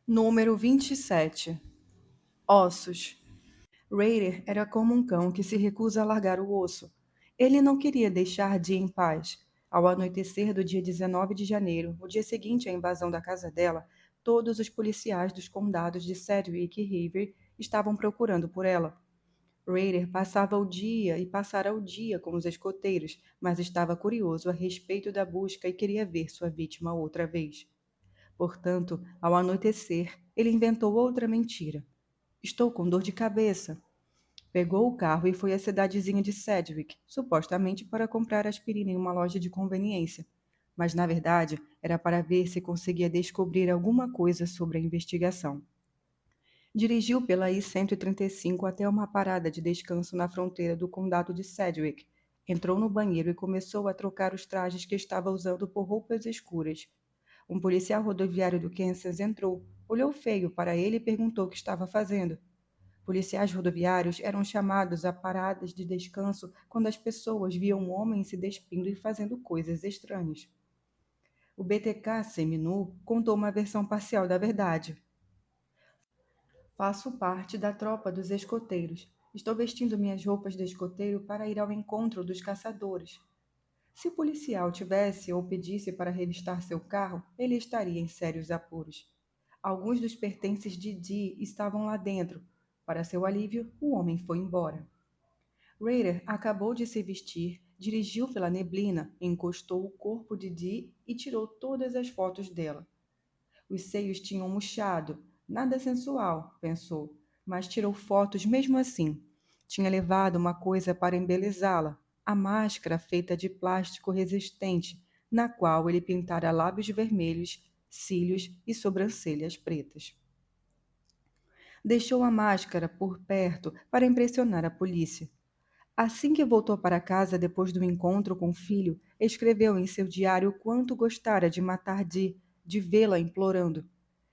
Número 27. Ossos. Raider era como um cão que se recusa a largar o osso. Ele não queria deixar Dee em paz. Ao anoitecer do dia 19 de janeiro, o dia seguinte à invasão da casa dela, todos os policiais dos condados de Sedgwick e River estavam procurando por ela. Raider passava o dia e passara o dia com os escoteiros, mas estava curioso a respeito da busca e queria ver sua vítima outra vez. Portanto, ao anoitecer, ele inventou outra mentira. Estou com dor de cabeça. Pegou o carro e foi à cidadezinha de Sedgwick, supostamente para comprar aspirina em uma loja de conveniência. Mas, na verdade, era para ver se conseguia descobrir alguma coisa sobre a investigação. Dirigiu pela I-135 até uma parada de descanso na fronteira do condado de Sedgwick. Entrou no banheiro e começou a trocar os trajes que estava usando por roupas escuras. Um policial rodoviário do Kansas entrou, olhou feio para ele e perguntou o que estava fazendo. Policiais rodoviários eram chamados a paradas de descanso quando as pessoas viam um homem se despindo e fazendo coisas estranhas. O BTK seminu contou uma versão parcial da verdade. Faço parte da tropa dos escoteiros. Estou vestindo minhas roupas de escoteiro para ir ao encontro dos caçadores. Se o policial tivesse ou pedisse para revistar seu carro, ele estaria em sérios apuros. Alguns dos pertences de Dee estavam lá dentro. Para seu alívio, o homem foi embora. Raider acabou de se vestir, dirigiu pela neblina, encostou o corpo de Dee e tirou todas as fotos dela. Os seios tinham murchado, nada sensual, pensou, mas tirou fotos mesmo assim. Tinha levado uma coisa para embelezá-la, a máscara feita de plástico resistente, na qual ele pintara lábios vermelhos, cílios e sobrancelhas pretas. Deixou a máscara por perto para impressionar a polícia. Assim que voltou para casa depois do encontro com o filho, escreveu em seu diário o quanto gostara de matar de vê-la implorando.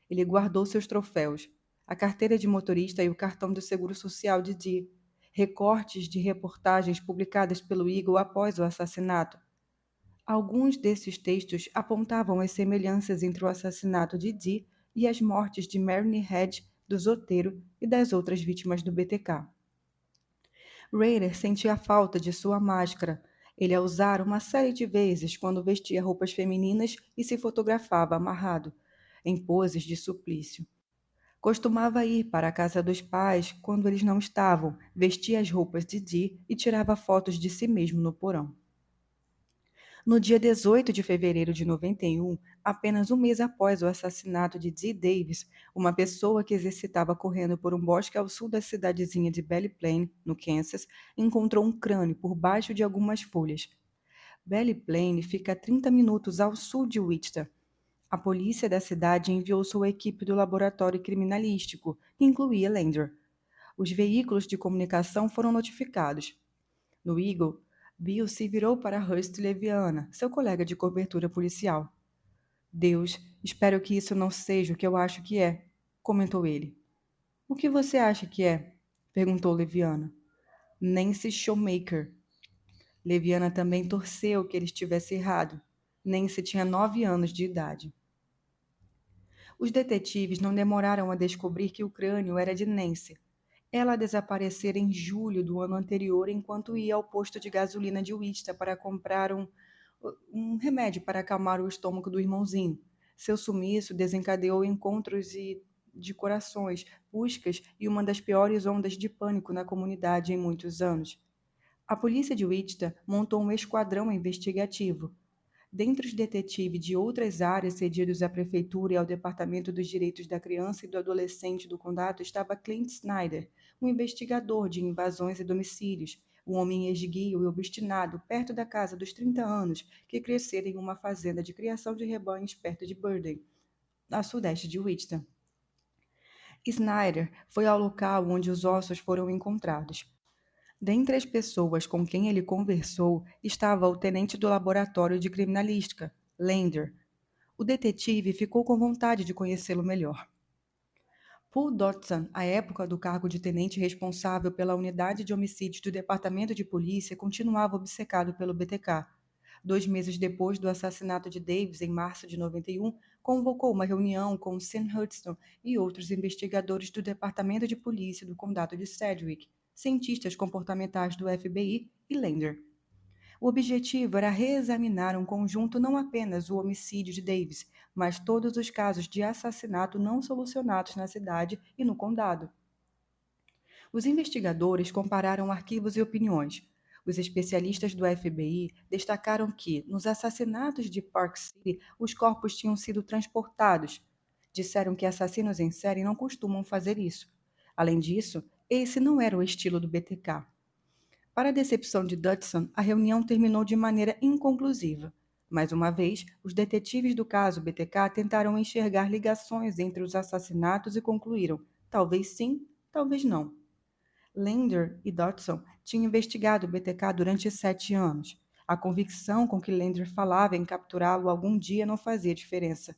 Ele guardou seus troféus, a carteira de motorista e o cartão do seguro social de Dee, recortes de reportagens publicadas pelo Eagle após o assassinato. Alguns desses textos apontavam as semelhanças entre o assassinato de Dee e as mortes de Marnie Head, do Zoteiro e das outras vítimas do BTK. Raider sentia a falta de sua máscara. Ele a usara uma série de vezes quando vestia roupas femininas e se fotografava amarrado, em poses de suplício. Costumava ir para a casa dos pais quando eles não estavam, vestia as roupas de Dee e tirava fotos de si mesmo no porão. No dia 18 de fevereiro de 91, apenas um mês após o assassinato de Dee Davis, uma pessoa que exercitava correndo por um bosque ao sul da cidadezinha de Belly Plain, no Kansas, encontrou um crânio por baixo de algumas folhas. Belly Plain fica a 30 minutos ao sul de Wichita. A polícia da cidade enviou sua equipe do laboratório criminalístico, que incluía Lander. Os veículos de comunicação foram notificados. No Eagle, Bill se virou para Hurst Leviana, seu colega de cobertura policial. Deus, espero que isso não seja o que eu acho que é, comentou ele. O que você acha que é? Perguntou Leviana. Nancy Showmaker. Leviana também torceu que ele estivesse errado. Nancy tinha 9 anos de idade. Os detetives não demoraram a descobrir que o crânio era de Nancy. Ela desaparecera em julho do ano anterior enquanto ia ao posto de gasolina de Wichita para comprar um remédio para acalmar o estômago do irmãozinho. Seu sumiço desencadeou encontros de corações, buscas e uma das piores ondas de pânico na comunidade em muitos anos. A polícia de Wichita montou um esquadrão investigativo. Dentre os detetives de outras áreas cedidos à prefeitura e ao Departamento dos Direitos da Criança e do Adolescente do condado estava Clint Snyder, um investigador de invasões e domicílios, um homem esguio e obstinado perto da casa dos 30 anos, que crescera em uma fazenda de criação de rebanhos perto de Burden, a sudeste de Wichita. Snyder foi ao local onde os ossos foram encontrados. Dentre as pessoas com quem ele conversou estava o tenente do laboratório de criminalística, Lander. O detetive ficou com vontade de conhecê-lo melhor. Paul Dodson, à época do cargo de tenente responsável pela unidade de homicídios do Departamento de Polícia, continuava obcecado pelo BTK. 2 meses depois do assassinato de Davis, em março de 91, convocou uma reunião com Sam Hudson e outros investigadores do Departamento de Polícia do Condado de Sedgwick, cientistas comportamentais do FBI e Lander. O objetivo era reexaminar um conjunto não apenas o homicídio de Davis, mas todos os casos de assassinato não solucionados na cidade e no condado. Os investigadores compararam arquivos e opiniões. Os especialistas do FBI destacaram que, nos assassinatos de Park City, os corpos tinham sido transportados. Disseram que assassinos em série não costumam fazer isso. Além disso, esse não era o estilo do BTK. Para a decepção de Dodson, a reunião terminou de maneira inconclusiva. Mais uma vez, os detetives do caso BTK tentaram enxergar ligações entre os assassinatos e concluíram: talvez sim, talvez não. Lander e Dodson tinham investigado o BTK durante 7 anos. A convicção com que Lander falava em capturá-lo algum dia não fazia diferença.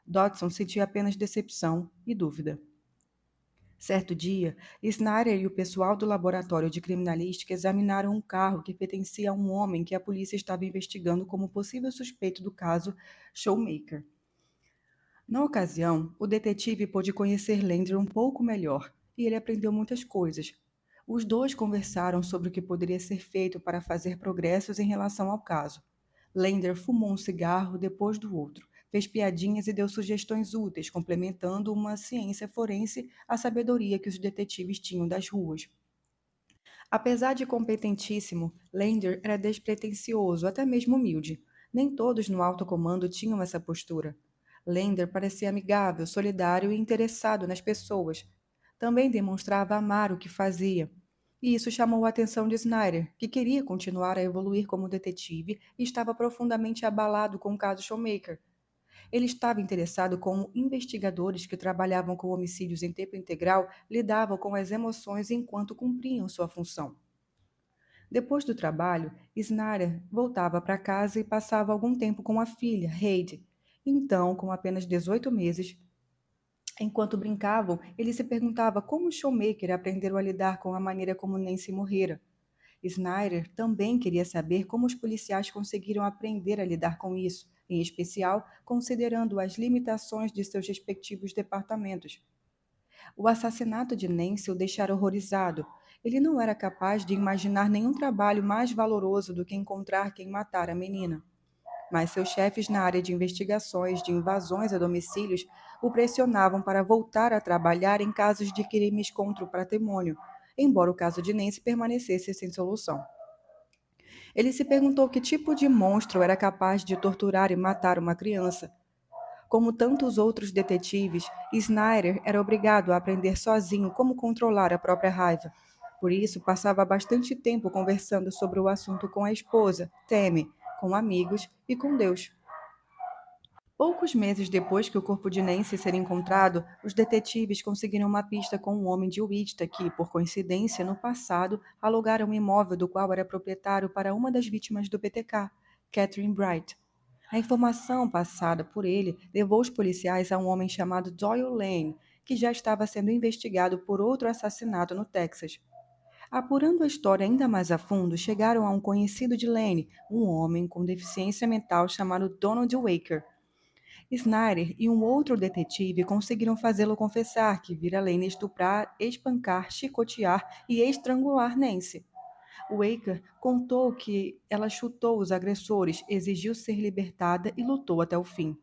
Dodson sentia apenas decepção e dúvida. Certo dia, Snyder e o pessoal do laboratório de criminalística examinaram um carro que pertencia a um homem que a polícia estava investigando como possível suspeito do caso Showmaker. Na ocasião, o detetive pôde conhecer Lander um pouco melhor e ele aprendeu muitas coisas. Os dois conversaram sobre o que poderia ser feito para fazer progressos em relação ao caso. Lander fumou um cigarro depois do outro, fez piadinhas e deu sugestões úteis, complementando uma ciência forense à sabedoria que os detetives tinham das ruas. Apesar de competentíssimo, Lander era despretensioso, até mesmo humilde. Nem todos no alto comando tinham essa postura. Lander parecia amigável, solidário e interessado nas pessoas. Também demonstrava amar o que fazia. E isso chamou a atenção de Snyder, que queria continuar a evoluir como detetive e estava profundamente abalado com o caso Showmaker. Ele estava interessado como investigadores que trabalhavam com homicídios em tempo integral lidavam com as emoções enquanto cumpriam sua função. Depois do trabalho, Snyder voltava para casa e passava algum tempo com a filha, Heidi. Então, com apenas 18 meses, enquanto brincavam, ele se perguntava como o showmaker aprendeu a lidar com a maneira como Nancy morrera. Snyder também queria saber como os policiais conseguiram aprender a lidar com isso, em especial considerando as limitações de seus respectivos departamentos. O assassinato de Nancy o deixara horrorizado. Ele não era capaz de imaginar nenhum trabalho mais valoroso do que encontrar quem matara a menina. Mas seus chefes na área de investigações de invasões a domicílios o pressionavam para voltar a trabalhar em casos de crimes contra o patrimônio, embora o caso de Nancy permanecesse sem solução. Ele se perguntou que tipo de monstro era capaz de torturar e matar uma criança. Como tantos outros detetives, Snyder era obrigado a aprender sozinho como controlar a própria raiva. Por isso, passava bastante tempo conversando sobre o assunto com a esposa, Tammy, com amigos e com Deus. Poucos meses depois que o corpo de Nancy ser encontrado, os detetives conseguiram uma pista com um homem de Wichita que, por coincidência, no passado, alugara um imóvel do qual era proprietário para uma das vítimas do BTK, Catherine Bright. A informação passada por ele levou os policiais a um homem chamado Doyle Lane, que já estava sendo investigado por outro assassinato no Texas. Apurando a história ainda mais a fundo, chegaram a um conhecido de Lane, um homem com deficiência mental chamado Donald Waker. Snyder e um outro detetive conseguiram fazê-lo confessar que vira Lane estuprar, espancar, chicotear e estrangular Nancy. Waker contou que ela chutou os agressores, exigiu ser libertada e lutou até o fim.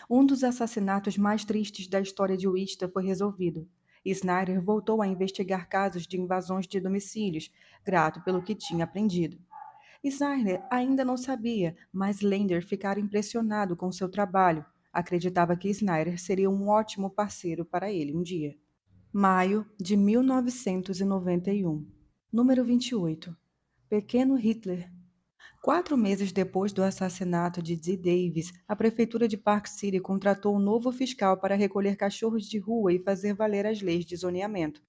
Um dos assassinatos mais tristes da história de Wichita foi resolvido. Snyder voltou a investigar casos de invasões de domicílios, grato pelo que tinha aprendido. Snyder ainda não sabia, mas Lander ficara impressionado com seu trabalho. Acreditava que Snyder seria um ótimo parceiro para ele um dia. Maio de 1991. Número 28. Pequeno Hitler. 4 meses depois do assassinato de Dee Davis, a prefeitura de Park City contratou um novo fiscal para recolher cachorros de rua e fazer valer as leis de zoneamento.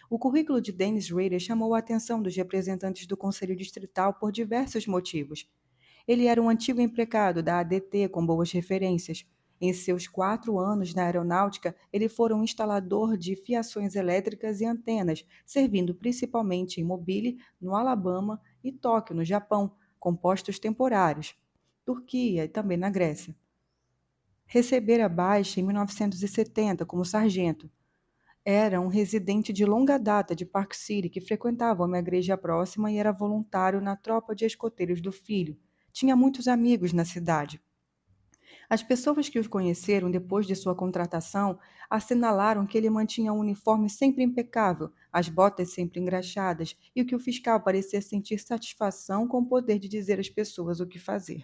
O currículo de Dennis Rader chamou a atenção dos representantes do Conselho Distrital por diversos motivos. Ele era um antigo empregado da ADT com boas referências. Em seus 4 anos na aeronáutica, ele foi um instalador de fiações elétricas e antenas, servindo principalmente em Mobile, no Alabama, e Tóquio, no Japão, com postos temporários, Turquia e também na Grécia. Recebera baixa em 1970 como sargento. Era um residente de longa data de Park City que frequentava uma igreja próxima e era voluntário na tropa de escoteiros do filho. Tinha muitos amigos na cidade. As pessoas que os conheceram depois de sua contratação assinalaram que ele mantinha um uniforme sempre impecável, as botas sempre engraxadas e que o fiscal parecia sentir satisfação com o poder de dizer às pessoas o que fazer.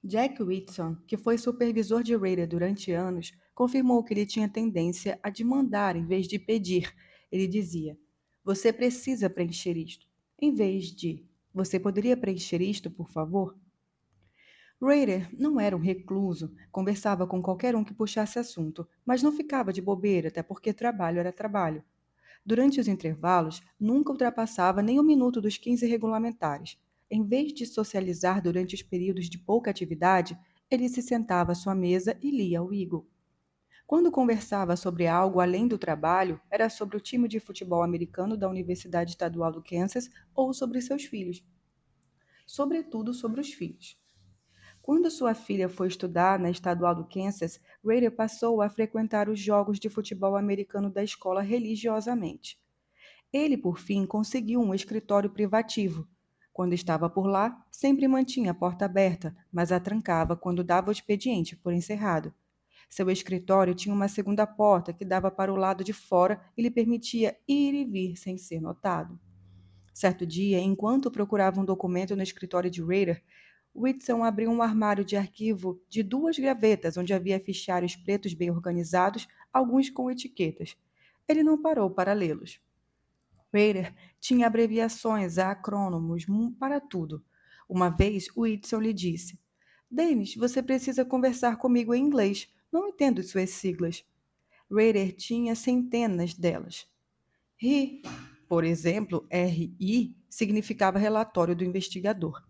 Jack Whitson, que foi supervisor de Rader durante anos, confirmou que ele tinha tendência a demandar em vez de pedir. Ele dizia: "Você precisa preencher isto", em vez de "Você poderia preencher isto, por favor?" Rader não era um recluso, conversava com qualquer um que puxasse assunto, mas não ficava de bobeira, até porque trabalho era trabalho. Durante os intervalos, nunca ultrapassava nem um minuto dos 15 regulamentares. Em vez de socializar durante os períodos de pouca atividade, ele se sentava à sua mesa e lia o Eagle. Quando conversava sobre algo além do trabalho, era sobre o time de futebol americano da Universidade Estadual do Kansas ou sobre seus filhos. Sobretudo sobre os filhos. Quando sua filha foi estudar na Estadual do Kansas, Rader passou a frequentar os jogos de futebol americano da escola religiosamente. Ele, por fim, conseguiu um escritório privativo. Quando estava por lá, sempre mantinha a porta aberta, mas a trancava quando dava o expediente por encerrado. Seu escritório tinha uma segunda porta que dava para o lado de fora e lhe permitia ir e vir sem ser notado. Certo dia, enquanto procurava um documento no escritório de Rader, Whitson abriu um armário de arquivo de 2 gavetas, onde havia fichários pretos bem organizados, alguns com etiquetas. Ele não parou para lê-los. Rader tinha abreviações, acrônimos, para tudo. Uma vez, Whitson lhe disse: "Dennis, você precisa conversar comigo em inglês. Não entendo suas siglas." Rader tinha centenas delas. RI, por exemplo, RI, significava relatório do investigador.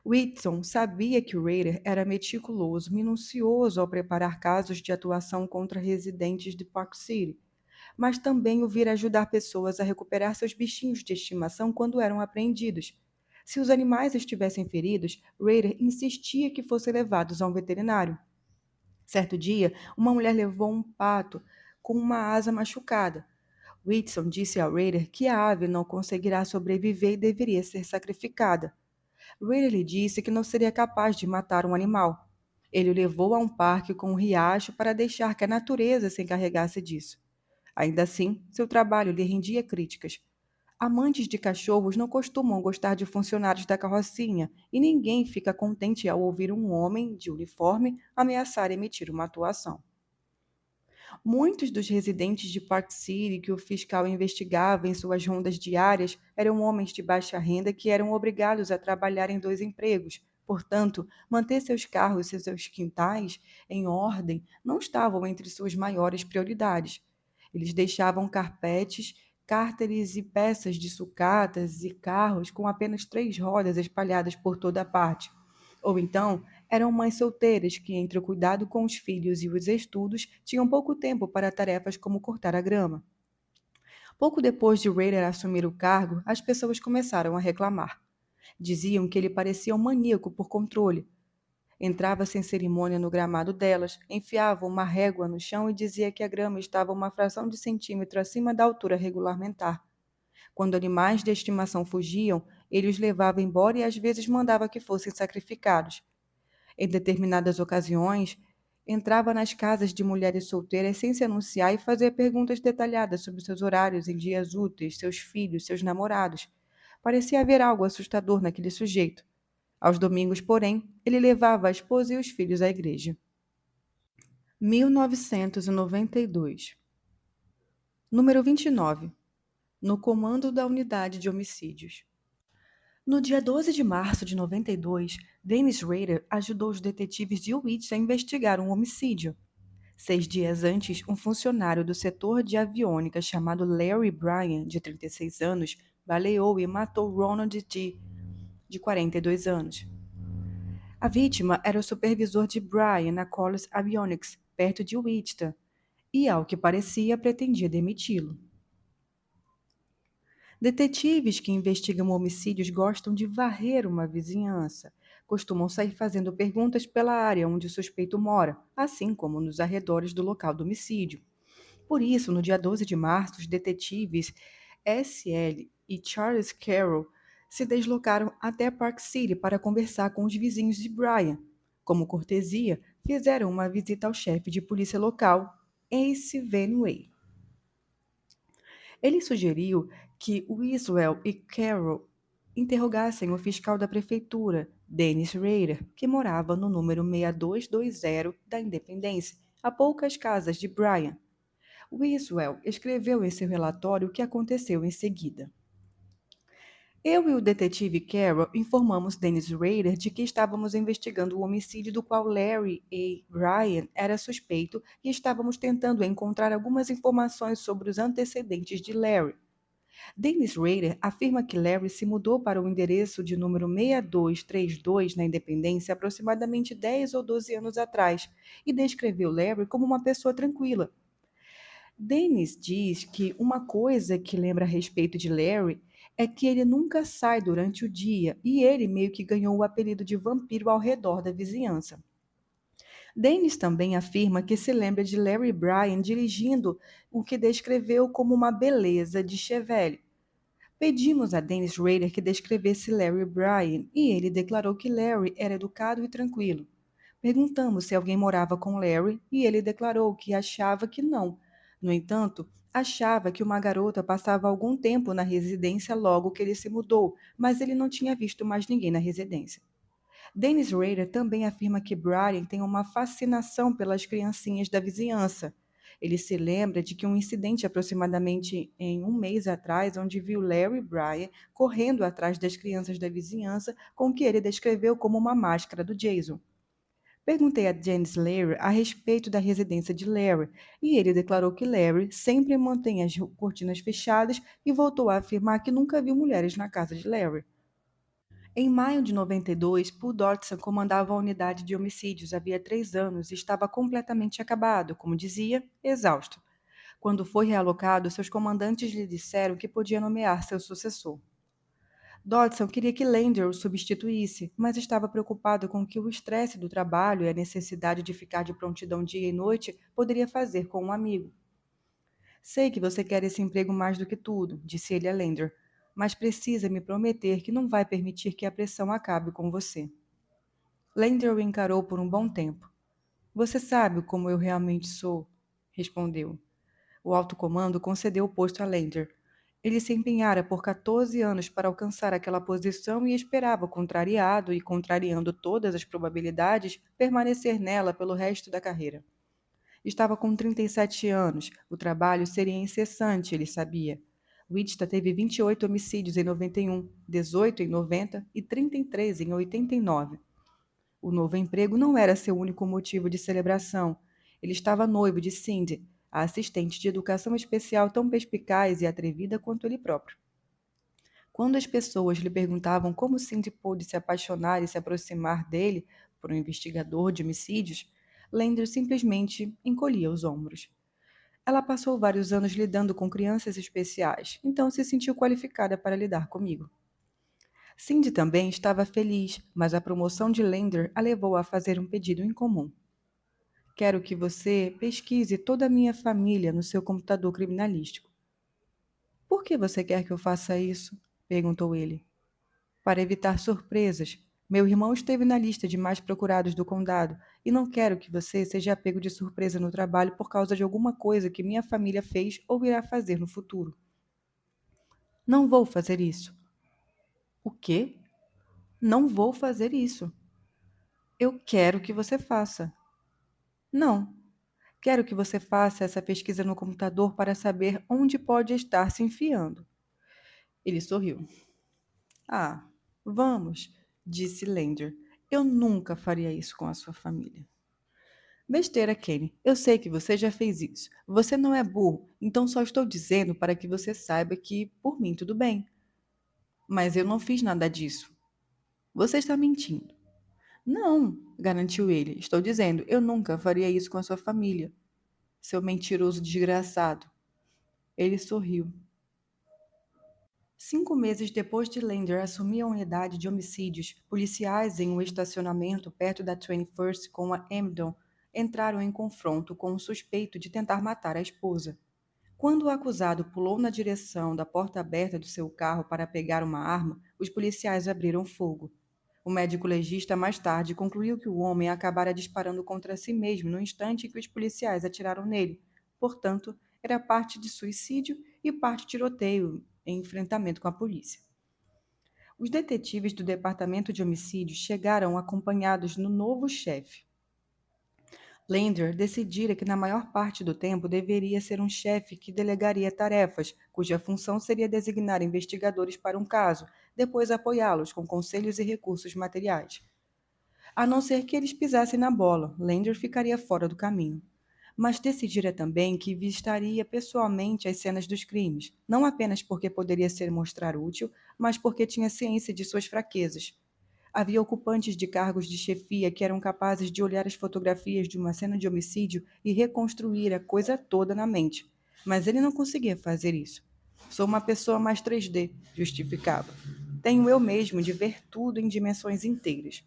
Whitson sabia que Rader era meticuloso, minucioso ao preparar casos de atuação contra residentes de Park City, mas também o vira ajudar pessoas a recuperar seus bichinhos de estimação quando eram apreendidos. Se os animais estivessem feridos, Rader insistia que fossem levados a um veterinário. Certo dia, uma mulher levou um pato com uma asa machucada. Whitson disse a Rader que a ave não conseguirá sobreviver e deveria ser sacrificada. Rader lhe disse que não seria capaz de matar um animal. Ele o levou a um parque com um riacho para deixar que a natureza se encarregasse disso. Ainda assim, seu trabalho lhe rendia críticas. Amantes de cachorros não costumam gostar de funcionários da carrocinha, e ninguém fica contente ao ouvir um homem de uniforme ameaçar emitir uma atuação. Muitos dos residentes de Park City que o fiscal investigava em suas rondas diárias eram homens de baixa renda que eram obrigados a trabalhar em 2 empregos. Portanto, manter seus carros e seus quintais em ordem não estavam entre suas maiores prioridades. Eles deixavam carpetes, cárteres e peças de sucatas e carros com apenas 3 rodas espalhadas por toda a parte. Ou então, eram mães solteiras que, entre o cuidado com os filhos e os estudos, tinham pouco tempo para tarefas como cortar a grama. Pouco depois de Rader assumir o cargo, as pessoas começaram a reclamar. Diziam que ele parecia um maníaco por controle. Entrava sem cerimônia no gramado delas, enfiava uma régua no chão e dizia que a grama estava uma fração de centímetro acima da altura regulamentar. Quando animais de estimação fugiam, ele os levava embora e às vezes mandava que fossem sacrificados. Em determinadas ocasiões, entrava nas casas de mulheres solteiras sem se anunciar e fazia perguntas detalhadas sobre seus horários em dias úteis, seus filhos, seus namorados. Parecia haver algo assustador naquele sujeito. Aos domingos, porém, ele levava a esposa e os filhos à igreja. 1992. Número 29. No comando da unidade de homicídios. No dia 12 de março de 92, Dennis Rader ajudou os detetives de Whitson a investigar um homicídio. 6 dias antes, um funcionário do setor de aviônica chamado Larry Bryan, de 36 anos, baleou e matou Ronald G., de 42 anos. A vítima era o supervisor de Bryan na Collins Avionics, perto de Wichita, e, ao que parecia, pretendia demiti-lo. Detetives que investigam homicídios gostam de varrer uma vizinhança. Costumam sair fazendo perguntas pela área onde o suspeito mora, assim como nos arredores do local do homicídio. Por isso, no dia 12 de março, os detetives S.L. e Charles Carroll se deslocaram até Park City para conversar com os vizinhos de Brian. Como cortesia, fizeram uma visita ao chefe de polícia local, Ace Van Way. Ele sugeriu que Wiswell e Carroll interrogassem o fiscal da prefeitura, Dennis Rader, que morava no número 6220 da Independência, a poucas casas de Brian. Wiswell escreveu em seu relatório o que aconteceu em seguida. Eu e o detetive Carroll informamos Dennis Rader de que estávamos investigando o homicídio do qual Larry A. Bryan era suspeito e estávamos tentando encontrar algumas informações sobre os antecedentes de Larry. Dennis Rader afirma que Larry se mudou para o endereço de número 6232 na Independência aproximadamente 10 ou 12 anos atrás e descreveu Larry como uma pessoa tranquila. Dennis diz que uma coisa que lembra a respeito de Larry é que ele nunca sai durante o dia e ele meio que ganhou o apelido de vampiro ao redor da vizinhança. Dennis também afirma que se lembra de Larry Bryan dirigindo o que descreveu como uma beleza de Chevelle. Pedimos a Dennis Rader que descrevesse Larry Bryan e ele declarou que Larry era educado e tranquilo. Perguntamos se alguém morava com Larry e ele declarou que achava que não. No entanto, achava que uma garota passava algum tempo na residência logo que ele se mudou, mas ele não tinha visto mais ninguém na residência. Dennis Rader também afirma que Brian tem uma fascinação pelas criancinhas da vizinhança. Ele se lembra de que um incidente aproximadamente em um mês atrás, onde viu Larry Brian correndo atrás das crianças da vizinhança com o que ele descreveu como uma máscara do Jason. Perguntei a Janice Larry a respeito da residência de Larry, e ele declarou que Larry sempre mantém as cortinas fechadas e voltou a afirmar que nunca viu mulheres na casa de Larry. Em maio de 92, Paul Dodson comandava a unidade de homicídios havia 3 anos e estava completamente acabado, como dizia, exausto. Quando foi realocado, seus comandantes lhe disseram que podia nomear seu sucessor. Dodson queria que Lander o substituísse, mas estava preocupado com o que o estresse do trabalho e a necessidade de ficar de prontidão dia e noite poderia fazer com um amigo. Sei que você quer esse emprego mais do que tudo, disse ele a Lander, mas precisa me prometer que não vai permitir que a pressão acabe com você. Lander o encarou por um bom tempo. Você sabe como eu realmente sou, respondeu. O alto comando concedeu o posto a Lander. Ele se empenhara por 14 anos para alcançar aquela posição e esperava, contrariado e contrariando todas as probabilidades, permanecer nela pelo resto da carreira. Estava com 37 anos, o trabalho seria incessante, ele sabia. Wichita teve 28 homicídios em 91, 18 em 90 e 33 em 89. O novo emprego não era seu único motivo de celebração. Ele estava noivo de Cindy, a assistente de educação especial tão perspicaz e atrevida quanto ele próprio. Quando as pessoas lhe perguntavam como Cindy pôde se apaixonar e se aproximar dele, por um investigador de homicídios, Lander simplesmente encolhia os ombros. Ela passou vários anos lidando com crianças especiais, então se sentiu qualificada para lidar comigo. Cindy também estava feliz, mas a promoção de Lander a levou a fazer um pedido incomum. Quero que você pesquise toda a minha família no seu computador criminalístico. Por que você quer que eu faça isso? Perguntou ele. Para evitar surpresas. Meu irmão esteve na lista de mais procurados do condado e não quero que você seja pego de surpresa no trabalho por causa de alguma coisa que minha família fez ou irá fazer no futuro. Não vou fazer isso. O quê? Não vou fazer isso. Eu quero que você faça. Não. Quero que você faça essa pesquisa no computador para saber onde pode estar se enfiando. Ele sorriu. Ah, vamos, disse Lander. Eu nunca faria isso com a sua família. Besteira, Kenny. Eu sei que você já fez isso. Você não é burro, então só estou dizendo para que você saiba que, por mim, tudo bem. Mas eu não fiz nada disso. Você está mentindo. Não, garantiu ele. Estou dizendo, eu nunca faria isso com a sua família. Seu mentiroso desgraçado. Ele sorriu. 5 meses depois de Lander assumir a unidade de homicídios, policiais em um estacionamento perto da 21st com a Emden entraram em confronto com um suspeito de tentar matar a esposa. Quando o acusado pulou na direção da porta aberta do seu carro para pegar uma arma, os policiais abriram fogo. O médico legista mais tarde concluiu que o homem acabara disparando contra si mesmo no instante em que os policiais atiraram nele. Portanto, era parte de suicídio e parte tiroteio em enfrentamento com a polícia. Os detetives do Departamento de Homicídios chegaram acompanhados do novo chefe. Lander decidira que na maior parte do tempo deveria ser um chefe que delegaria tarefas, cuja função seria designar investigadores para um caso, depois apoiá-los com conselhos e recursos materiais. A não ser que eles pisassem na bola, Lander ficaria fora do caminho. Mas decidira também que visitaria pessoalmente as cenas dos crimes, não apenas porque poderia ser mostrar útil, mas porque tinha ciência de suas fraquezas. Havia ocupantes de cargos de chefia que eram capazes de olhar as fotografias de uma cena de homicídio e reconstruir a coisa toda na mente. Mas ele não conseguia fazer isso. Sou uma pessoa mais 3D, justificava. Tenho eu mesmo de ver tudo em dimensões inteiras.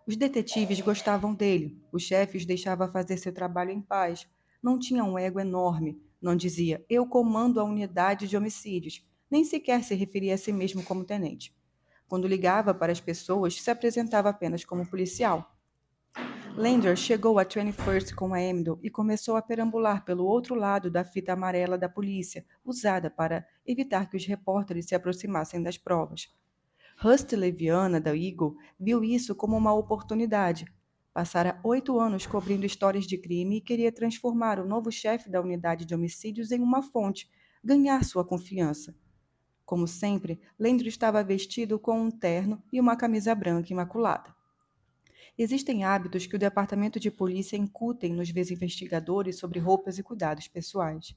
Os detetives gostavam dele, o chefe os deixava fazer seu trabalho em paz. Não tinha um ego enorme, não dizia eu comando a unidade de homicídios, nem sequer se referia a si mesmo como tenente. Quando ligava para as pessoas, se apresentava apenas como policial. Lander chegou a 21st com a Emdo e começou a perambular pelo outro lado da fita amarela da polícia, usada para evitar que os repórteres se aproximassem das provas. Rusty Leviana, da Eagle, viu isso como uma oportunidade. Passara 8 anos cobrindo histórias de crime e queria transformar o novo chefe da unidade de homicídios em uma fonte, ganhar sua confiança. Como sempre, Landry estava vestido com um terno e uma camisa branca imaculada. Existem hábitos que o departamento de polícia incutem nos investigadores sobre roupas e cuidados pessoais.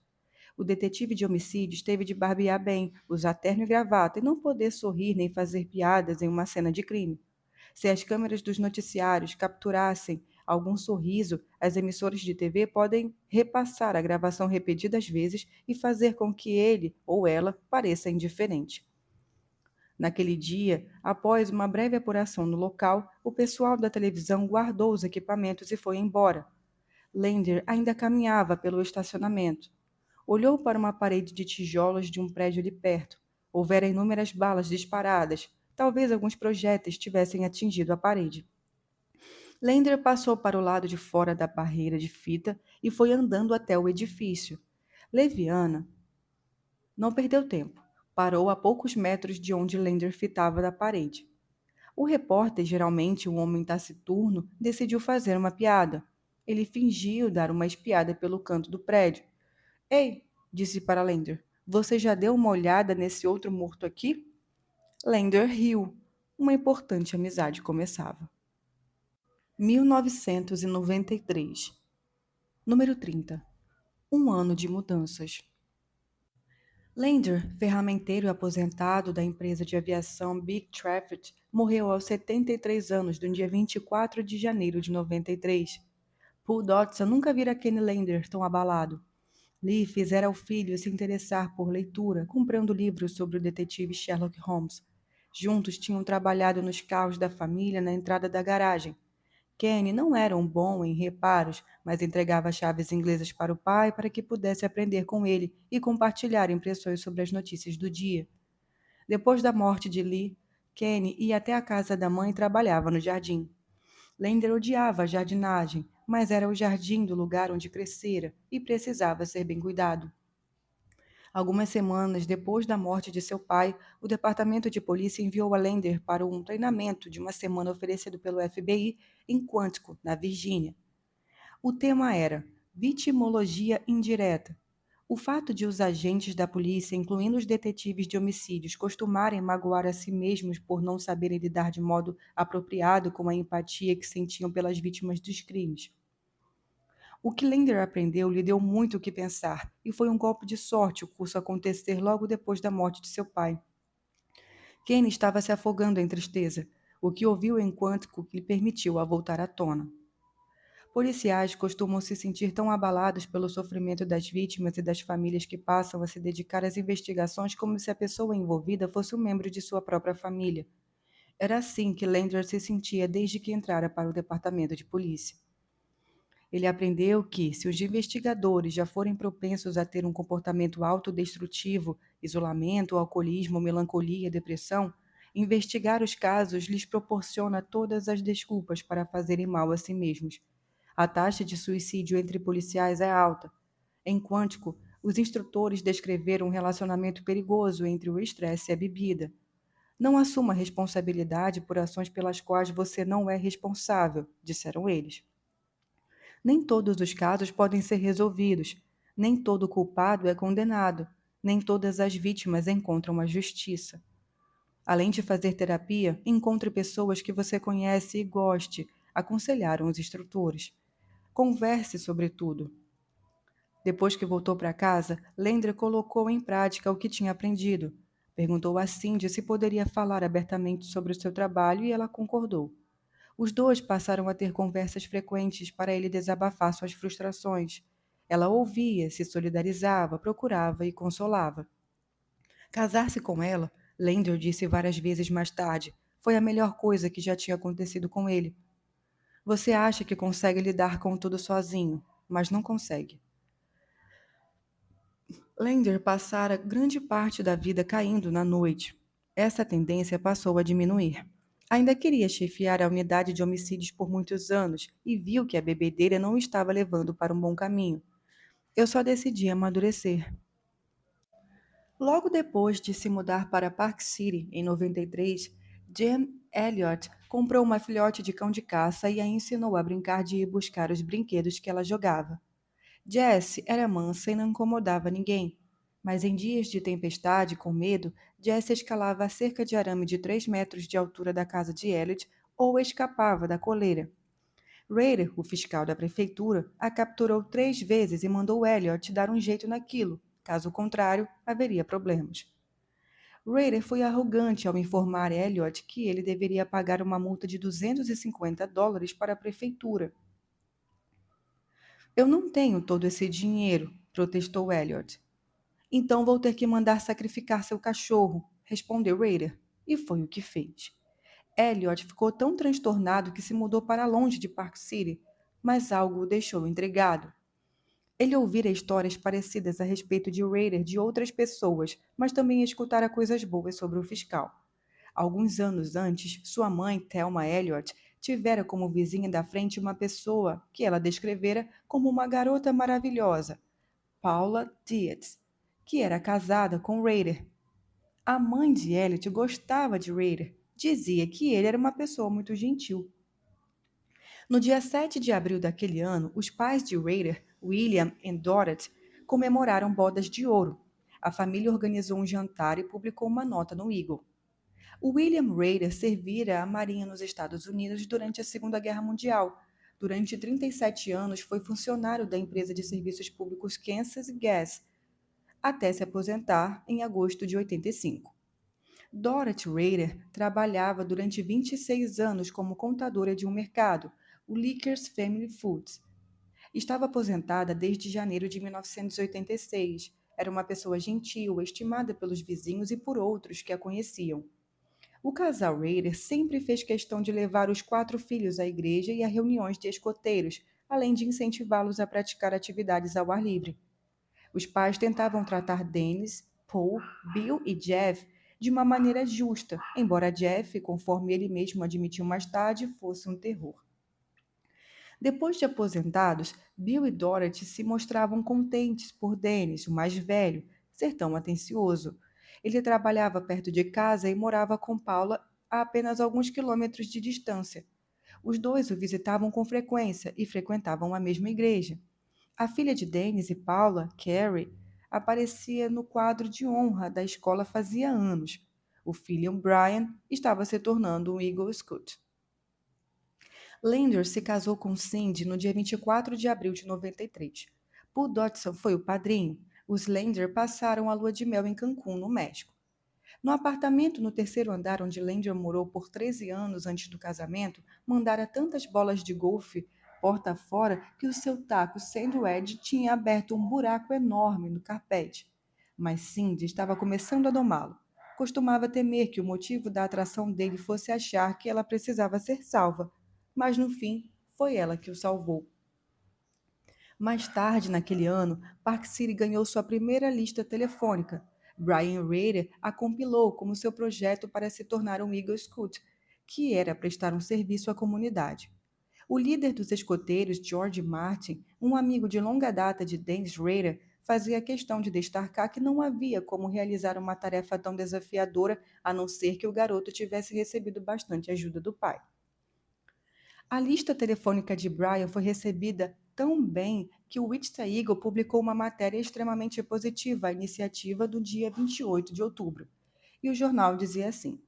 O detetive de homicídios teve de barbear bem, usar terno e gravata e não poder sorrir nem fazer piadas em uma cena de crime. Se as câmeras dos noticiários capturassem algum sorriso, as emissoras de TV podem repassar a gravação repetidas vezes e fazer com que ele ou ela pareça indiferente. Naquele dia, após uma breve apuração no local, o pessoal da televisão guardou os equipamentos e foi embora. Lander ainda caminhava pelo estacionamento. Olhou para uma parede de tijolos de um prédio ali perto. Houvera inúmeras balas disparadas. Talvez alguns projéteis tivessem atingido a parede. Lander passou para o lado de fora da barreira de fita e foi andando até o edifício. Leviana não perdeu tempo. Parou a poucos metros de onde Lander fitava da parede. O repórter, geralmente um homem taciturno, decidiu fazer uma piada. Ele fingiu dar uma espiada pelo canto do prédio. Ei, disse para Lander, você já deu uma olhada nesse outro morto aqui? Lander riu. Uma importante amizade começava. 1993. Número 30. Um ano de mudanças. Lander, ferramenteiro aposentado da empresa de aviação Big Traffic, morreu aos 73 anos no dia 24 de janeiro de 93. Paul Dodson nunca vira Kenny Lander tão abalado. Lee fizera ao filho se interessar por leitura, comprando livros sobre o detetive Sherlock Holmes. Juntos tinham trabalhado nos carros da família na entrada da garagem. Kenny não era um bom em reparos, mas entregava chaves inglesas para o pai para que pudesse aprender com ele e compartilhar impressões sobre as notícias do dia. Depois da morte de Lee, Kenny ia até a casa da mãe e trabalhava no jardim. Lander odiava a jardinagem, mas era o jardim do lugar onde crescera e precisava ser bem cuidado. Algumas semanas depois da morte de seu pai, o departamento de polícia enviou a Lander para um treinamento de uma semana oferecido pelo FBI em Quantico, na Virgínia. O tema era vitimologia indireta. O fato de os agentes da polícia, incluindo os detetives de homicídios, costumarem magoar a si mesmos por não saberem lidar de modo apropriado com a empatia que sentiam pelas vítimas dos crimes. O que Lander aprendeu lhe deu muito o que pensar, e foi um golpe de sorte o curso acontecer logo depois da morte de seu pai. Kenny estava se afogando em tristeza, o que ouviu enquanto lhe permitiu a voltar à tona. Policiais costumam se sentir tão abalados pelo sofrimento das vítimas e das famílias que passam a se dedicar às investigações como se a pessoa envolvida fosse um membro de sua própria família. Era assim que Landry se sentia desde que entrara para o departamento de polícia. Ele aprendeu que, se os investigadores já forem propensos a ter um comportamento autodestrutivo, isolamento, alcoolismo, melancolia, depressão, investigar os casos lhes proporciona todas as desculpas para fazerem mal a si mesmos. A taxa de suicídio entre policiais é alta. Em Quântico, os instrutores descreveram um relacionamento perigoso entre o estresse e a bebida. Não assuma responsabilidade por ações pelas quais você não é responsável, disseram eles. Nem todos os casos podem ser resolvidos, nem todo culpado é condenado, nem todas as vítimas encontram a justiça. Além de fazer terapia, encontre pessoas que você conhece e goste, aconselharam os instrutores. Converse sobre tudo. Depois que voltou para casa, Lendra colocou em prática o que tinha aprendido. Perguntou a Cindy se poderia falar abertamente sobre o seu trabalho e ela concordou. Os dois passaram a ter conversas frequentes para ele desabafar suas frustrações. Ela ouvia, se solidarizava, procurava e consolava. Casar-se com ela, Lendl disse várias vezes mais tarde, foi a melhor coisa que já tinha acontecido com ele. Você acha que consegue lidar com tudo sozinho, mas não consegue. Lender passara grande parte da vida caindo na noite. Essa tendência passou a diminuir. Ainda queria chefiar a unidade de homicídios por muitos anos e viu que a bebedeira não estava levando para um bom caminho. Eu só decidi amadurecer. Logo depois de se mudar para Park City, em 93, Jen Elliott comprou uma filhote de cão de caça e a ensinou a brincar de ir buscar os brinquedos que ela jogava. Jessie era mansa e não incomodava ninguém. Mas em dias de tempestade, com medo, Jessie escalava a cerca de arame de 3 metros de altura da casa de Elliot ou escapava da coleira. Rader, o fiscal da prefeitura, a capturou 3 vezes e mandou Elliot dar um jeito naquilo. Caso contrário, haveria problemas. Rader foi arrogante ao informar Elliot que ele deveria pagar uma multa de $250 para a prefeitura. Eu não tenho todo esse dinheiro, protestou Elliot. Então vou ter que mandar sacrificar seu cachorro, respondeu Rader, e foi o que fez. Elliot ficou tão transtornado que se mudou para longe de Park City, mas algo o deixou intrigado. Ele ouvira histórias parecidas a respeito de Rader de outras pessoas, mas também escutara coisas boas sobre o fiscal. Alguns anos antes, sua mãe, Thelma Elliot, tivera como vizinha da frente uma pessoa que ela descrevera como uma garota maravilhosa, Paula Dietz, que era casada com Rader. A mãe de Elliot gostava de Rader, dizia que ele era uma pessoa muito gentil. No dia 7 de abril daquele ano, os pais de Rader, William e Dorothy, comemoraram bodas de ouro. A família organizou um jantar e publicou uma nota no Eagle. O William Rader servira a Marinha nos Estados Unidos durante a Segunda Guerra Mundial. Durante 37 anos foi funcionário da empresa de serviços públicos Kansas Gas, até se aposentar em agosto de 85. Dorothy Rader trabalhava durante 26 anos como contadora de um mercado, o Lickers Family Foods. Estava aposentada desde janeiro de 1986. Era uma pessoa gentil, estimada pelos vizinhos e por outros que a conheciam. O casal Rader sempre fez questão de levar os 4 filhos à igreja e a reuniões de escoteiros, além de incentivá-los a praticar atividades ao ar livre. Os pais tentavam tratar Dennis, Paul, Bill e Jeff de uma maneira justa, embora Jeff, conforme ele mesmo admitiu mais tarde, fosse um terror. Depois de aposentados, Bill e Dorothy se mostravam contentes por Dennis, o mais velho, ser tão atencioso. Ele trabalhava perto de casa e morava com Paula a apenas alguns quilômetros de distância. Os dois o visitavam com frequência e frequentavam a mesma igreja. A filha de Dennis e Paula, Carrie, aparecia no quadro de honra da escola fazia anos. O filho Brian estava se tornando um Eagle Scout. Lander se casou com Cindy no dia 24 de abril de 93. Paul Dodson foi o padrinho. Os Lander passaram a lua de mel em Cancún, no México. No apartamento no terceiro andar onde Lander morou por 13 anos antes do casamento, mandara tantas bolas de golfe porta fora que o seu taco Sandwich tinha aberto um buraco enorme no carpete. Mas Cindy estava começando a domá-lo. Costumava temer que o motivo da atração dele fosse achar que ela precisava ser salva, mas no fim foi ela que o salvou. Mais tarde, naquele ano, Park City ganhou sua primeira lista telefônica. Brian Rader a compilou como seu projeto para se tornar um Eagle Scout, que era prestar um serviço à comunidade. O líder dos escoteiros, George Martin, um amigo de longa data de Dennis Rader, fazia questão de destacar que não havia como realizar uma tarefa tão desafiadora a não ser que o garoto tivesse recebido bastante ajuda do pai. A lista telefônica de Brian foi recebida tão bem que o Wichita Eagle publicou uma matéria extremamente positiva à iniciativa do dia 28 de outubro. E o jornal dizia assim: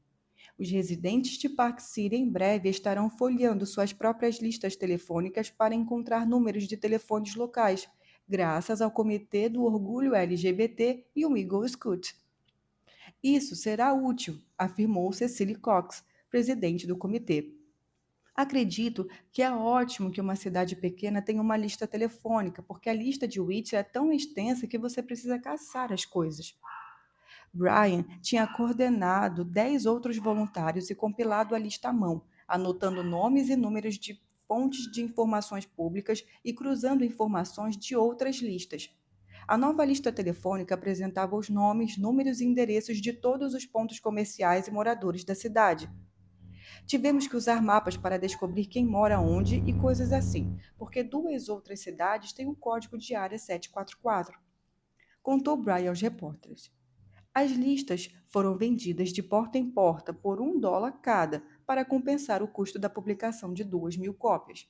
os residentes de Park City em breve estarão folheando suas próprias listas telefônicas para encontrar números de telefones locais, graças ao Comitê do Orgulho LGBT e o Eagle Scout. Isso será útil, afirmou Cecily Cox, presidente do comitê. Acredito que é ótimo que uma cidade pequena tenha uma lista telefônica, porque a lista de Wichita é tão extensa que você precisa caçar as coisas. Brian tinha coordenado 10 outros voluntários e compilado a lista à mão, anotando nomes e números de fontes de informações públicas e cruzando informações de outras listas. A nova lista telefônica apresentava os nomes, números e endereços de todos os pontos comerciais e moradores da cidade. Tivemos que usar mapas para descobrir quem mora onde e coisas assim, porque duas outras cidades têm um código de área 744. Contou Brian aos repórteres. As listas foram vendidas de porta em porta por $1 cada, para compensar o custo da publicação de 2.000 cópias.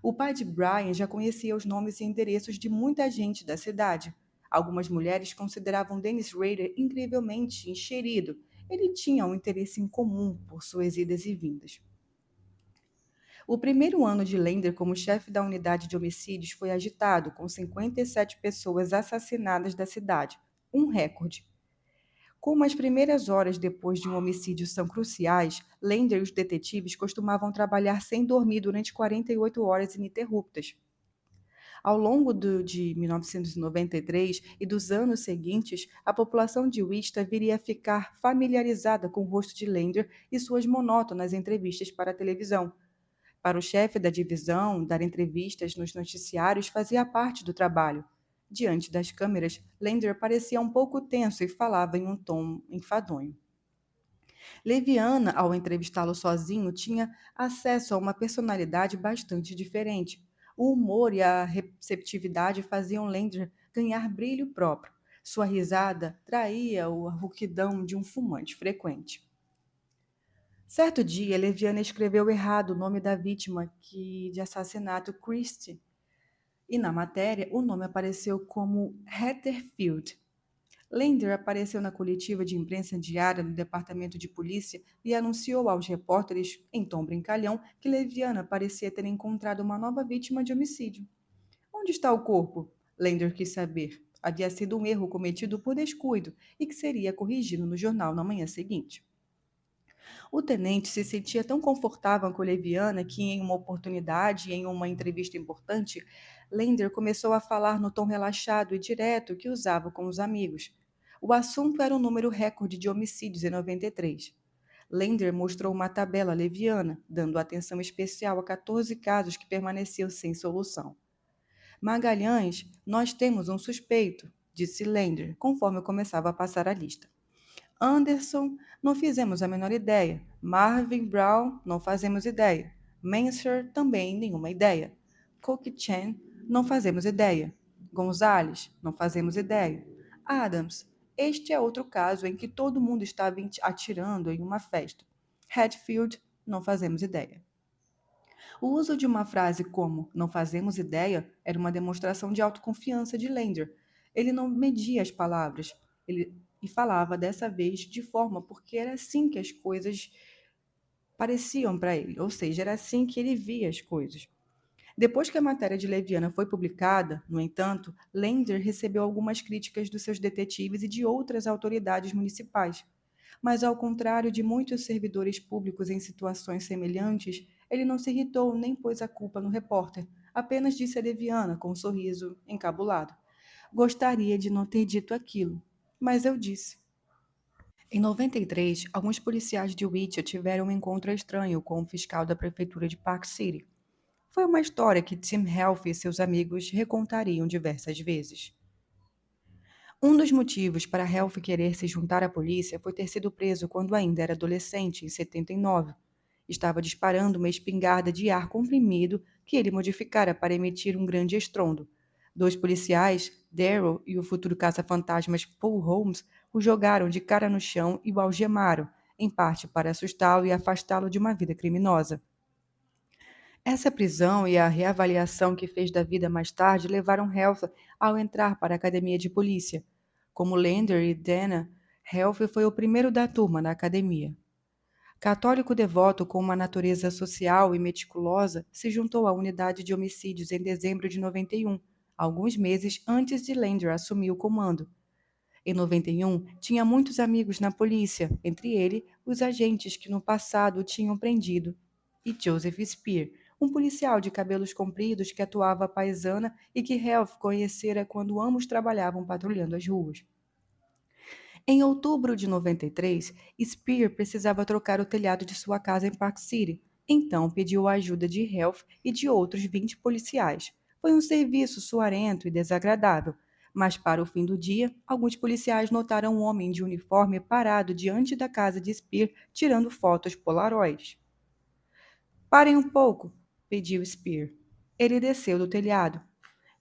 O pai de Brian já conhecia os nomes e endereços de muita gente da cidade. Algumas mulheres consideravam Dennis Rader incrivelmente encherido. Ele tinha um interesse em comum por suas idas e vindas. O primeiro ano de Lender como chefe da unidade de homicídios foi agitado, com 57 pessoas assassinadas da cidade, um recorde. Como as primeiras horas depois de um homicídio são cruciais, Lender e os detetives costumavam trabalhar sem dormir durante 48 horas ininterruptas. Ao longo de 1993 e dos anos seguintes, a população de Wichita viria a ficar familiarizada com o rosto de Lender e suas monótonas entrevistas para a televisão. Para o chefe da divisão, dar entrevistas nos noticiários fazia parte do trabalho. Diante das câmeras, Lender parecia um pouco tenso e falava em um tom enfadonho. Leviana, ao entrevistá-lo sozinho, tinha acesso a uma personalidade bastante diferente. O humor e a receptividade faziam Lender ganhar brilho próprio. Sua risada traía a rouquidão de um fumante frequente. Certo dia, Leviana escreveu errado o nome da vítima de assassinato, Christie, e na matéria o nome apareceu como Hatterfield. Lender apareceu na coletiva de imprensa diária do Departamento de Polícia e anunciou aos repórteres, em tom brincalhão, que Leviana parecia ter encontrado uma nova vítima de homicídio. Onde está o corpo? Lender quis saber. Havia sido um erro cometido por descuido e que seria corrigido no jornal na manhã seguinte. O tenente se sentia tão confortável com Leviana que, em uma oportunidade e em uma entrevista importante, Lender começou a falar no tom relaxado e direto que usava com os amigos. O assunto era o número recorde de homicídios em 93. Lender mostrou uma tabela leviana, dando atenção especial a 14 casos que permaneciam sem solução. Magalhães, nós temos um suspeito, disse Lender, conforme eu começava a passar a lista. Anderson, não fizemos a menor ideia. Marvin Brown, não fazemos ideia. Manser, também nenhuma ideia. Cook Chen, não fazemos ideia. Gonzales, não fazemos ideia. Adams, este é outro caso em que todo mundo estava atirando em uma festa. Hatfield, não fazemos ideia. O uso de uma frase como não fazemos ideia era uma demonstração de autoconfiança de Lender. Ele não media as palavras, e falava dessa vez de forma porque era assim que as coisas pareciam para ele, ou seja, era assim que ele via as coisas. Depois que a matéria de Leviana foi publicada, no entanto, Lender recebeu algumas críticas dos seus detetives e de outras autoridades municipais. Mas, ao contrário de muitos servidores públicos em situações semelhantes, Ele não se irritou nem pôs a culpa no repórter, apenas disse a Deviana com um sorriso encabulado. Gostaria de não ter dito aquilo, mas eu disse. Em 93, alguns policiais de Wichita tiveram um encontro estranho com o fiscal da prefeitura de Park City. Foi uma história que Tim Health e seus amigos recontariam diversas vezes. Um dos motivos para Health querer se juntar à polícia foi ter sido preso quando ainda era adolescente, em 79. Estava disparando uma espingarda de ar comprimido que ele modificara para emitir um grande estrondo. Dois policiais, Darryl e o futuro caça-fantasmas Paul Holmes, o jogaram de cara no chão e o algemaram, em parte para assustá-lo e afastá-lo de uma vida criminosa. Essa prisão e a reavaliação que fez da vida mais tarde levaram Health ao entrar para a academia de polícia. Como Lander e Dana, Health foi o primeiro da turma na academia. Católico devoto com uma natureza social e meticulosa, se juntou à unidade de homicídios em dezembro de 91, alguns meses antes de Lander assumir o comando. Em 91, tinha muitos amigos na polícia, entre eles os agentes que no passado o tinham prendido, e Joseph Spear, um policial de cabelos compridos que atuava à paisana e que Health conhecera quando ambos trabalhavam patrulhando as ruas. Em outubro de 93, Spear precisava trocar o telhado de sua casa em Park City, então pediu a ajuda de Health e de outros 20 policiais. Foi um serviço suarento e desagradável, mas para o fim do dia, alguns policiais notaram um homem de uniforme parado diante da casa de Spear tirando fotos polaroides. Parem um pouco, pediu Spear. Ele desceu do telhado.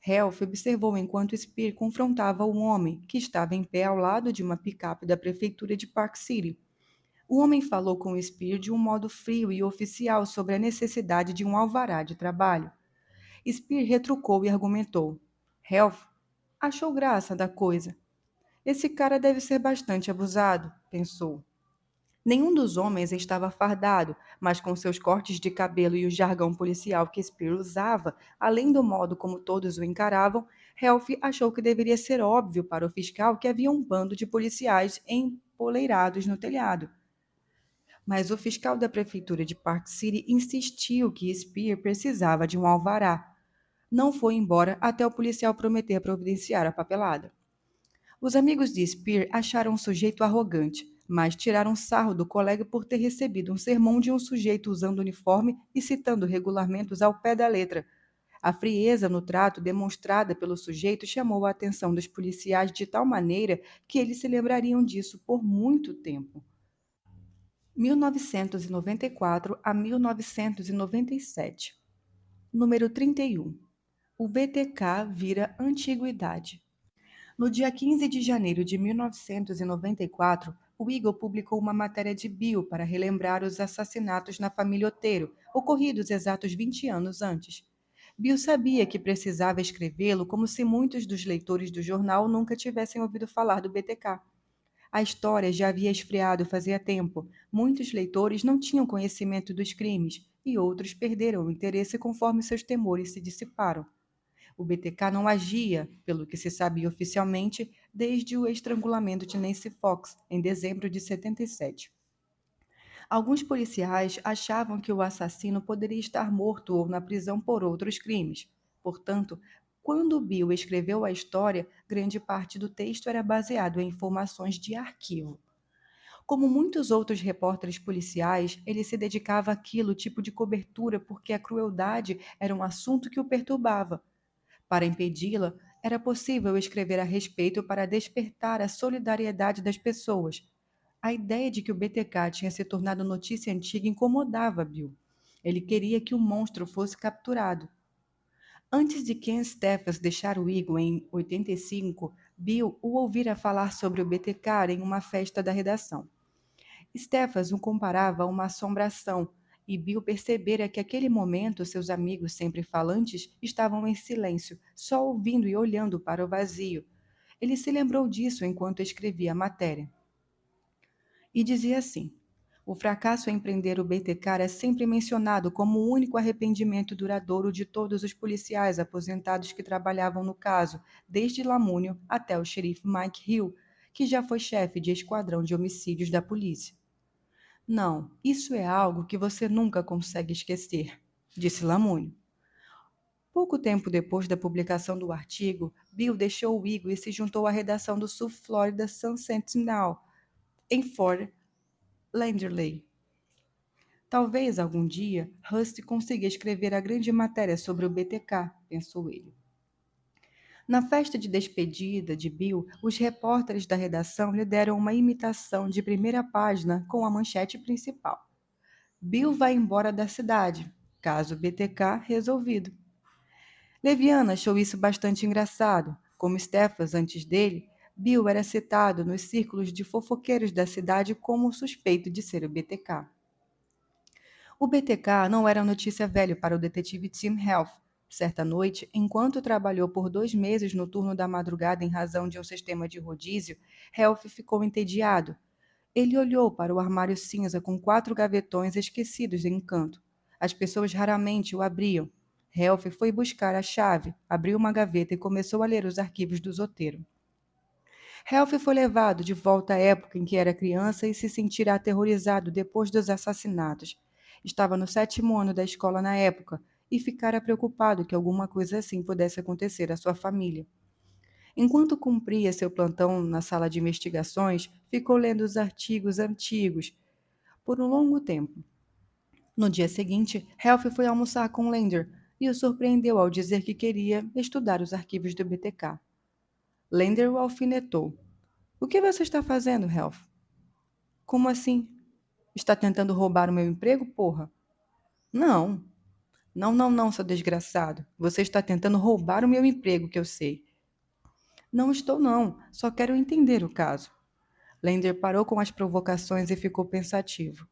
Ralph observou enquanto Spear confrontava um homem que estava em pé ao lado de uma picape da prefeitura de Park City. O homem falou com Spear de um modo frio e oficial sobre a necessidade de um alvará de trabalho. Spear retrucou e argumentou. Ralph achou graça da coisa. Esse cara deve ser bastante abusado, pensou. Nenhum dos homens estava fardado, mas com seus cortes de cabelo e o jargão policial que Spear usava, além do modo como todos o encaravam, Ralph achou que deveria ser óbvio para o fiscal que havia um bando de policiais empoleirados no telhado. Mas o fiscal da prefeitura de Park City insistiu que Spear precisava de um alvará. Não foi embora até o policial prometer providenciar a papelada. Os amigos de Spear acharam um sujeito arrogante, mas tiraram sarro do colega por ter recebido um sermão de um sujeito usando uniforme e citando regulamentos ao pé da letra. A frieza no trato demonstrada pelo sujeito chamou a atenção dos policiais de tal maneira que eles se lembrariam disso por muito tempo. 1994 a 1997. Número 31. O BTK vira antiguidade. No dia 15 de janeiro de 1994, o Eagle publicou uma matéria de Bill para relembrar os assassinatos na família Otero, ocorridos exatos 20 anos antes. Bill sabia que precisava escrevê-lo como se muitos dos leitores do jornal nunca tivessem ouvido falar do BTK. A história já havia esfriado fazia tempo. Muitos leitores não tinham conhecimento dos crimes e outros perderam o interesse conforme seus temores se dissiparam. O BTK não agia, pelo que se sabia oficialmente, desde o estrangulamento de Nancy Fox, em dezembro de 77. Alguns policiais achavam que o assassino poderia estar morto ou na prisão por outros crimes. Portanto, quando Bill escreveu a história, grande parte do texto era baseado em informações de arquivo. Como muitos outros repórteres policiais, ele se dedicava àquilo tipo de cobertura porque a crueldade era um assunto que o perturbava. Para impedi-la, era possível escrever a respeito para despertar a solidariedade das pessoas. A ideia de que o BTK tinha se tornado notícia antiga incomodava Bill. Ele queria que o monstro fosse capturado. Antes de Ken Stephens deixar o Eagle em 85, Bill o ouvira falar sobre o BTK em uma festa da redação. Stephens o comparava a uma assombração, e Bill percebera que naquele momento seus amigos sempre falantes estavam em silêncio, só ouvindo e olhando para o vazio. Ele se lembrou disso enquanto escrevia a matéria. E dizia assim: o fracasso em prender o BTK é sempre mencionado como o único arrependimento duradouro de todos os policiais aposentados que trabalhavam no caso, desde Lamúnio até o xerife Mike Hill, que já foi chefe de esquadrão de homicídios da polícia. Não, isso é algo que você nunca consegue esquecer, disse Lamúnio. Pouco tempo depois da publicação do artigo, Bill deixou o Eagle e se juntou à redação do South Florida Sun Sentinel, em Fort Lauderdale. Talvez algum dia Rusty consiga escrever a grande matéria sobre o BTK, pensou ele. Na festa de despedida de Bill, os repórteres da redação lhe deram uma imitação de primeira página com a manchete principal. Bill vai embora da cidade, caso BTK resolvido. Leviana achou isso bastante engraçado. Como Stephens antes dele, Bill era citado nos círculos de fofoqueiros da cidade como suspeito de ser o BTK. O BTK não era notícia velha para o detetive Tim Health. Certa noite, enquanto trabalhou por 2 meses no turno da madrugada em razão de um sistema de rodízio, Health ficou entediado. Ele olhou para o armário cinza com 4 gavetões esquecidos em um canto. As pessoas raramente o abriam. Health foi buscar a chave, abriu uma gaveta e começou a ler os arquivos do zoteiro. Health foi levado de volta à época em que era criança e se sentira aterrorizado depois dos assassinatos. Estava no 7º ano da escola na época e ficara preocupado que alguma coisa assim pudesse acontecer à sua família. Enquanto cumpria seu plantão na sala de investigações, ficou lendo os artigos antigos por um longo tempo. No dia seguinte, Ralph foi almoçar com Lander e o surpreendeu ao dizer que queria estudar os arquivos do BTK. Lander o alfinetou. O que você está fazendo, Ralph? Como assim? Está tentando roubar o meu emprego, porra? Não. Não, não, não, seu desgraçado. Você está tentando roubar o meu emprego, que eu sei. Não estou, não. Só quero entender o caso. Lander parou com as provocações e ficou pensativo.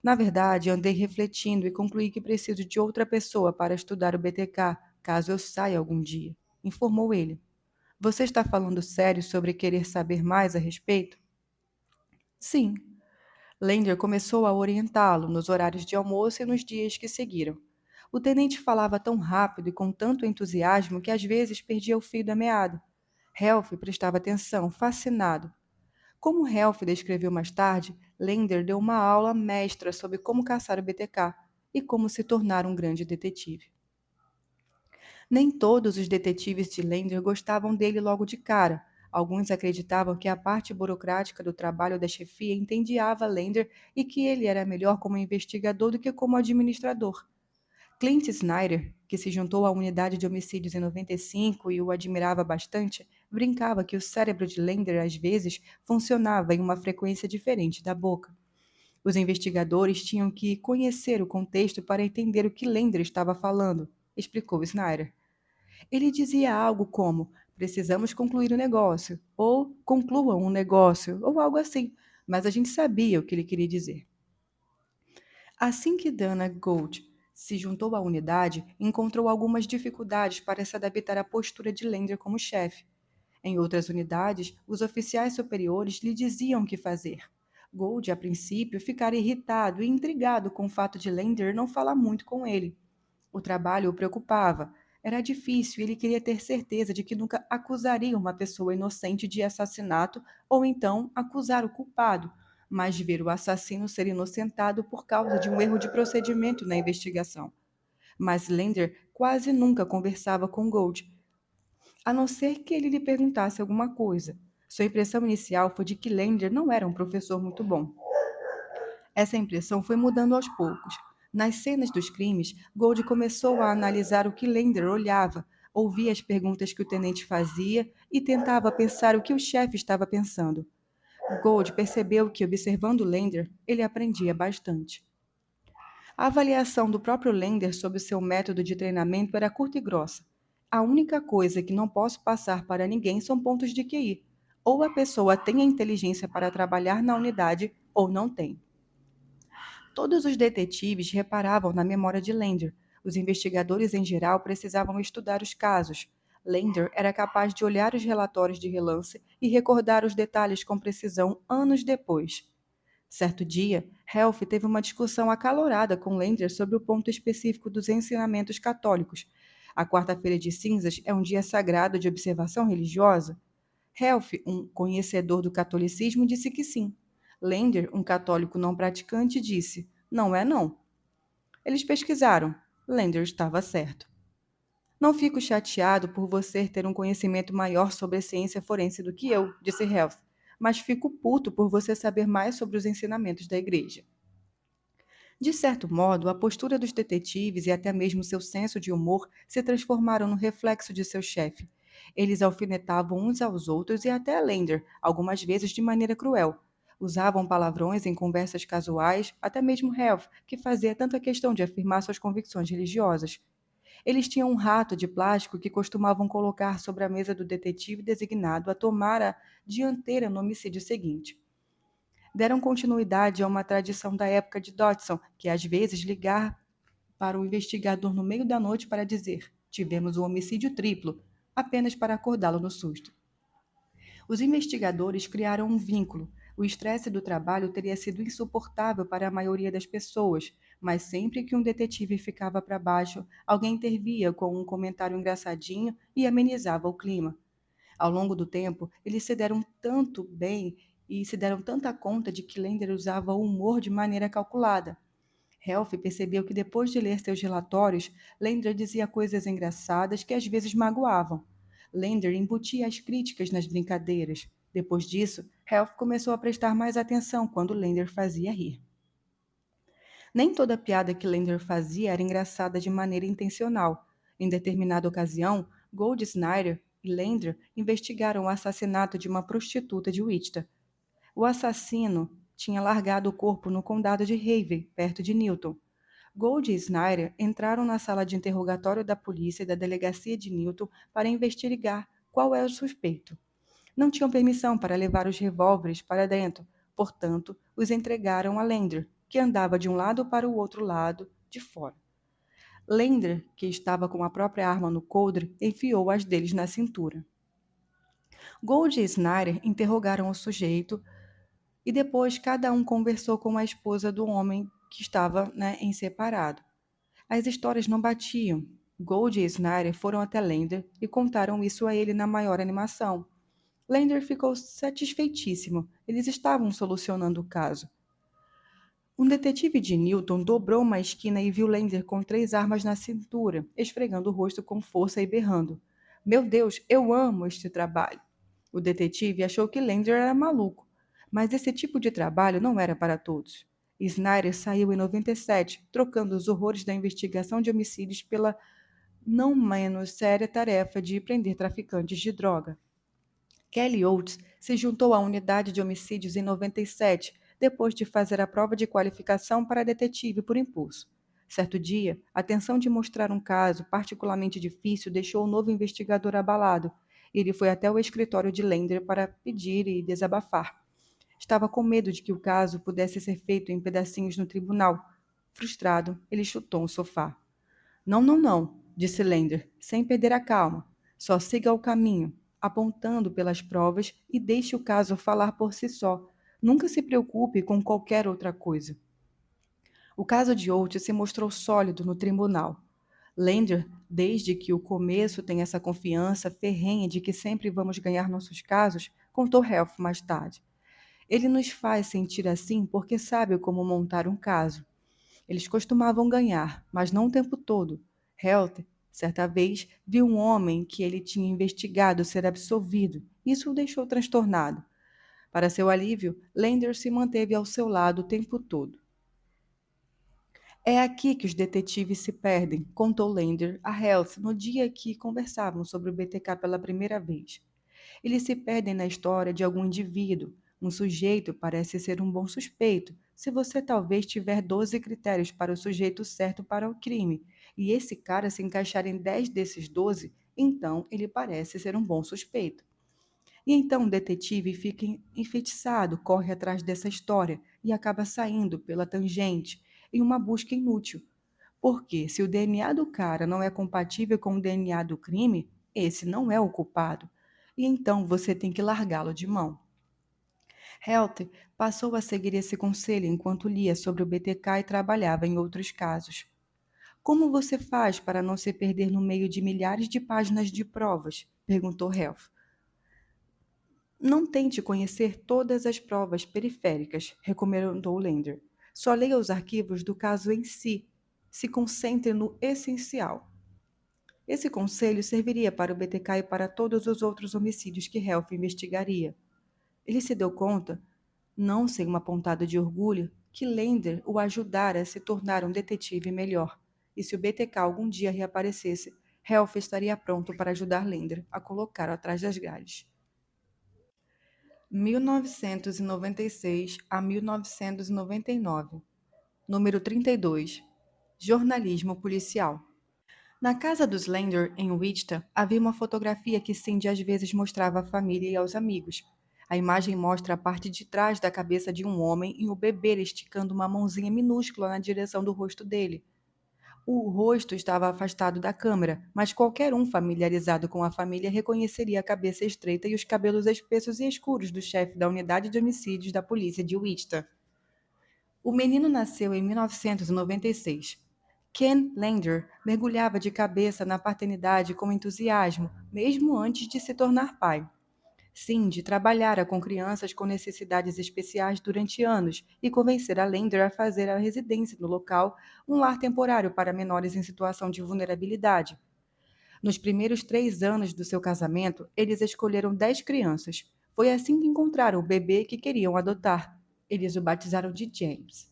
Na verdade, andei refletindo e concluí que preciso de outra pessoa para estudar o BTK, caso eu saia algum dia, informou ele. Você está falando sério sobre querer saber mais a respeito? Sim. Lander começou a orientá-lo nos horários de almoço e nos dias que seguiram. O tenente falava tão rápido e com tanto entusiasmo que às vezes perdia o fio da meada. Ralph prestava atenção, fascinado. Como Ralph descreveu mais tarde, Lander deu uma aula mestra sobre como caçar o BTK e como se tornar um grande detetive. Nem todos os detetives de Lander gostavam dele logo de cara. Alguns acreditavam que a parte burocrática do trabalho da chefia entediava Lander e que ele era melhor como investigador do que como administrador. Clint Snyder, que se juntou à unidade de homicídios em 95 e o admirava bastante, brincava que o cérebro de Lander às vezes funcionava em uma frequência diferente da boca. Os investigadores tinham que conhecer o contexto para entender o que Lander estava falando, explicou Snyder. Ele dizia algo como: precisamos concluir o negócio, ou concluam um negócio, ou algo assim, mas a gente sabia o que ele queria dizer. Assim que Dana Gould se juntou à unidade, encontrou algumas dificuldades para se adaptar à postura de Lander como chefe. Em outras unidades, os oficiais superiores lhe diziam o que fazer. Gould, a princípio, ficara irritado e intrigado com o fato de Lander não falar muito com ele. O trabalho o preocupava. Era difícil e ele queria ter certeza de que nunca acusaria uma pessoa inocente de assassinato ou então acusar o culpado, mas de ver o assassino ser inocentado por causa de um erro de procedimento na investigação. Mas Lander quase nunca conversava com Gold, a não ser que ele lhe perguntasse alguma coisa. Sua impressão inicial foi de que Lander não era um professor muito bom. Essa impressão foi mudando aos poucos. Nas cenas dos crimes, Gold começou a analisar o que Lander olhava, ouvia as perguntas que o tenente fazia e tentava pensar o que o chefe estava pensando. Gold percebeu que, observando Lander, ele aprendia bastante. A avaliação do próprio Lander sobre seu método de treinamento era curta e grossa. A única coisa que não posso passar para ninguém são pontos de QI. Ou a pessoa tem a inteligência para trabalhar na unidade, ou não tem. Todos os detetives reparavam na memória de Lander. Os investigadores em geral precisavam estudar os casos. Lander era capaz de olhar os relatórios de relance e recordar os detalhes com precisão anos depois. Certo dia, Helf teve uma discussão acalorada com Lander sobre o ponto específico dos ensinamentos católicos. A quarta-feira de cinzas é um dia sagrado de observação religiosa? Helf, um conhecedor do catolicismo, disse que sim. Lender, um católico não praticante, disse: não é não. Eles pesquisaram. Lender estava certo. Não fico chateado por você ter um conhecimento maior sobre a ciência forense do que eu, disse Health, mas fico puto por você saber mais sobre os ensinamentos da igreja. De certo modo, a postura dos detetives e até mesmo seu senso de humor se transformaram no reflexo de seu chefe. Eles alfinetavam uns aos outros e até a Lender, algumas vezes de maneira cruel. Usavam palavrões em conversas casuais, até mesmo Health, que fazia tanta questão de afirmar suas convicções religiosas. Eles tinham um rato de plástico que costumavam colocar sobre a mesa do detetive designado a tomar a dianteira no homicídio seguinte. Deram continuidade a uma tradição da época de Dodson, que às vezes ligar para o investigador no meio da noite para dizer: tivemos um homicídio triplo, apenas para acordá-lo no susto. Os investigadores criaram um vínculo. O estresse do trabalho teria sido insuportável para a maioria das pessoas, mas sempre que um detetive ficava para baixo, alguém intervia com um comentário engraçadinho e amenizava o clima. Ao longo do tempo, eles se deram tanto bem e se deram tanta conta de que Lender usava o humor de maneira calculada. Helf percebeu que depois de ler seus relatórios, Lender dizia coisas engraçadas que às vezes magoavam. Lender embutia as críticas nas brincadeiras. Depois disso, Helf começou a prestar mais atenção quando Lender fazia rir. Nem toda piada que Lender fazia era engraçada de maneira intencional. Em determinada ocasião, Gold Snyder e Lender investigaram o assassinato de uma prostituta de Wichita. O assassino tinha largado o corpo no condado de Harvey, perto de Newton. Gold e Snyder entraram na sala de interrogatório da polícia e da delegacia de Newton para investigar qual era o suspeito. Não tinham permissão para levar os revólveres para dentro, portanto, os entregaram a Lender, que andava de um lado para o outro lado de fora. Lender, que estava com a própria arma no coldre, enfiou as deles na cintura. Gold e Snyder interrogaram o sujeito e depois cada um conversou com a esposa do homem que estava, em separado. As histórias não batiam. Gold e Snyder foram até Lender e contaram isso a ele na maior animação. Lender ficou satisfeitíssimo. Eles estavam solucionando o caso. Um detetive de Newton dobrou uma esquina e viu Lender com 3 armas na cintura, esfregando o rosto com força e berrando: Meu Deus, eu amo este trabalho! O detetive achou que Lender era maluco, mas esse tipo de trabalho não era para todos. Snyder saiu em 97, trocando os horrores da investigação de homicídios pela não menos séria tarefa de prender traficantes de droga. Kelly Oates se juntou à unidade de homicídios em 97, depois de fazer a prova de qualificação para detetive por impulso. Certo dia, a tensão de mostrar um caso particularmente difícil deixou o novo investigador abalado. Ele foi até o escritório de Lender para pedir e desabafar. Estava com medo de que o caso pudesse ser feito em pedacinhos no tribunal. Frustrado, ele chutou um sofá. Não, não, não, disse Lender, sem perder a calma. Só siga o caminho, apontando pelas provas e deixe o caso falar por si só. Nunca se preocupe com qualquer outra coisa. O caso de Oates se mostrou sólido no tribunal. Lender, desde que o começo, tem essa confiança ferrenha de que sempre vamos ganhar nossos casos, contou Helf mais tarde. Ele nos faz sentir assim porque sabe como montar um caso. Eles costumavam ganhar, mas não o tempo todo. Health, certa vez, viu um homem que ele tinha investigado ser absolvido. Isso o deixou transtornado. Para seu alívio, Lender se manteve ao seu lado o tempo todo. É aqui que os detetives se perdem, contou Lender a Health no dia que conversavam sobre o BTK pela primeira vez. Eles se perdem na história de algum indivíduo. Um sujeito parece ser um bom suspeito, se você talvez tiver 12 critérios para o sujeito certo para o crime, e esse cara se encaixar em 10 desses 12, então ele parece ser um bom suspeito. E então o detetive fica enfeitiçado, corre atrás dessa história e acaba saindo pela tangente, em uma busca inútil. Porque se o DNA do cara não é compatível com o DNA do crime, esse não é o culpado. E então você tem que largá-lo de mão. Helter passou a seguir esse conselho enquanto lia sobre o BTK e trabalhava em outros casos. Como você faz para não se perder no meio de milhares de páginas de provas? Perguntou Helf. Não tente conhecer todas as provas periféricas, recomendou Lender. Só leia os arquivos do caso em si. Se concentre no essencial. Esse conselho serviria para o BTK e para todos os outros homicídios que Helf investigaria. Ele se deu conta, não sem uma pontada de orgulho, que Lender o ajudara a se tornar um detetive melhor. E se o BTK algum dia reaparecesse, Helf estaria pronto para ajudar Lender a colocá-lo atrás das grades. 1996 a 1999. Número 32. Jornalismo policial. Na casa dos Lander, em Wichita, havia uma fotografia que Cindy às vezes mostrava à família e aos amigos. A imagem mostra a parte de trás da cabeça de um homem e o bebê esticando uma mãozinha minúscula na direção do rosto dele. O rosto estava afastado da câmera, mas qualquer um familiarizado com a família reconheceria a cabeça estreita e os cabelos espessos e escuros do chefe da unidade de homicídios da polícia de Wichita. O menino nasceu em 1996. Ken Lander mergulhava de cabeça na paternidade com entusiasmo, mesmo antes de se tornar pai. Cindy trabalhara com crianças com necessidades especiais durante anos e convencera Lander a fazer a residência no local, um lar temporário para menores em situação de vulnerabilidade. Nos primeiros 3 anos do seu casamento, eles escolheram 10 crianças. Foi assim que encontraram o bebê que queriam adotar. Eles o batizaram de James.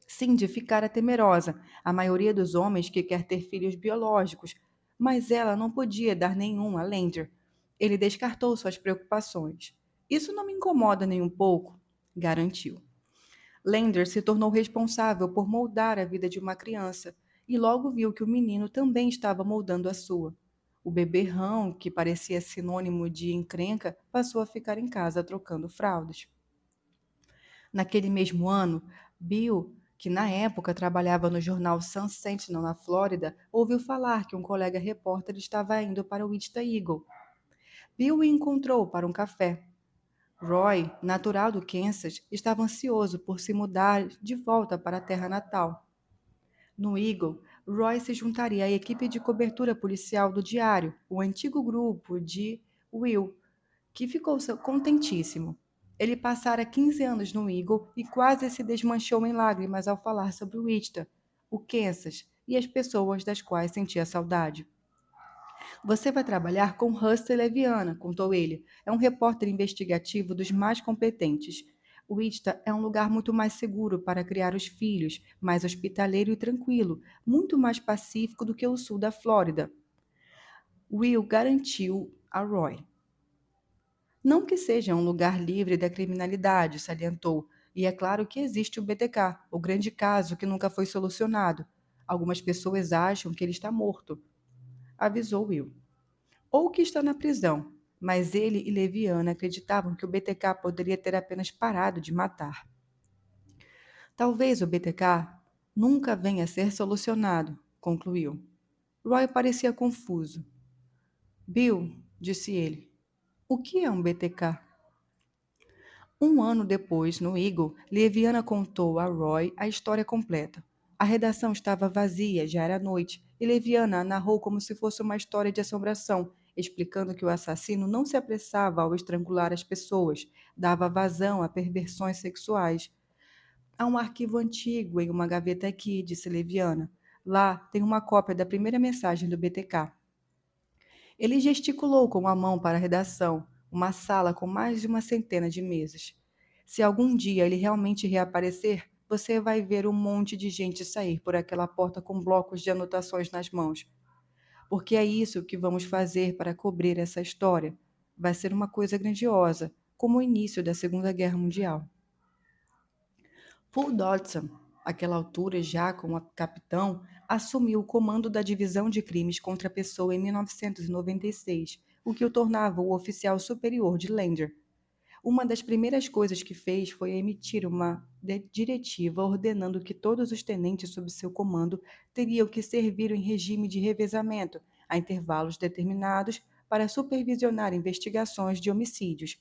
Cindy ficara temerosa, a maioria dos homens que quer ter filhos biológicos, mas ela não podia dar nenhum a Lander. Ele descartou suas preocupações. Isso não me incomoda nem um pouco, garantiu. Lander se tornou responsável por moldar a vida de uma criança e logo viu que o menino também estava moldando a sua. O beberrão, que parecia sinônimo de encrenca, passou a ficar em casa trocando fraldas. Naquele mesmo ano, Bill, que na época trabalhava no jornal Sun Sentinel na Flórida, ouviu falar que um colega repórter estava indo para o Wichita Eagle. Bill o encontrou para um café. Roy, natural do Kansas, estava ansioso por se mudar de volta para a terra natal. No Eagle, Roy se juntaria à equipe de cobertura policial do diário, o antigo grupo de Will, que ficou contentíssimo. Ele passara 15 anos no Eagle e quase se desmanchou em lágrimas ao falar sobre Wichita, o Kansas e as pessoas das quais sentia saudade. Você vai trabalhar com Rusty Leviana, contou ele. É um repórter investigativo dos mais competentes. Wichita é um lugar muito mais seguro para criar os filhos, mais hospitaleiro e tranquilo, muito mais pacífico do que o sul da Flórida. Will garantiu a Roy. Não que seja um lugar livre da criminalidade, salientou, e é claro que existe o BTK, o grande caso que nunca foi solucionado. Algumas pessoas acham que ele está morto, avisou Will. Ou que está na prisão, mas ele e Leviana acreditavam que o BTK poderia ter apenas parado de matar. Talvez o BTK nunca venha a ser solucionado, concluiu. Roy parecia confuso. Bill, disse ele, o que é um BTK? Um ano depois, no Eagle, Leviana contou a Roy a história completa. A redação estava vazia, já era noite, e Leviana a narrou como se fosse uma história de assombração, explicando que o assassino não se apressava ao estrangular as pessoas, dava vazão a perversões sexuais. Há um arquivo antigo em uma gaveta aqui, disse Leviana. Lá tem uma cópia da primeira mensagem do BTK. Ele gesticulou com a mão para a redação, uma sala com mais de uma centena de mesas. Se algum dia ele realmente reaparecer, você vai ver um monte de gente sair por aquela porta com blocos de anotações nas mãos. Porque é isso que vamos fazer para cobrir essa história. Vai ser uma coisa grandiosa, como o início da Segunda Guerra Mundial. Paul Dodson, àquela altura já como capitão, assumiu o comando da Divisão de Crimes contra a Pessoa em 1996, o que o tornava o oficial superior de Lander. Uma das primeiras coisas que fez foi emitir uma diretiva ordenando que todos os tenentes sob seu comando teriam que servir em regime de revezamento, a intervalos determinados, para supervisionar investigações de homicídios.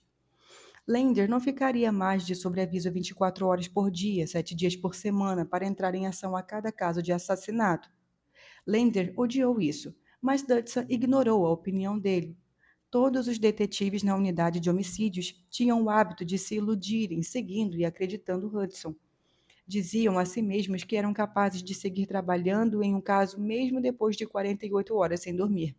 Lander não ficaria mais de sobreaviso 24 horas por dia, 7 dias por semana, para entrar em ação a cada caso de assassinato. Lander odiou isso, mas Dodson ignorou a opinião dele. Todos os detetives na unidade de homicídios tinham o hábito de se iludirem, seguindo e acreditando Hudson. Diziam a si mesmos que eram capazes de seguir trabalhando em um caso mesmo depois de 48 horas sem dormir.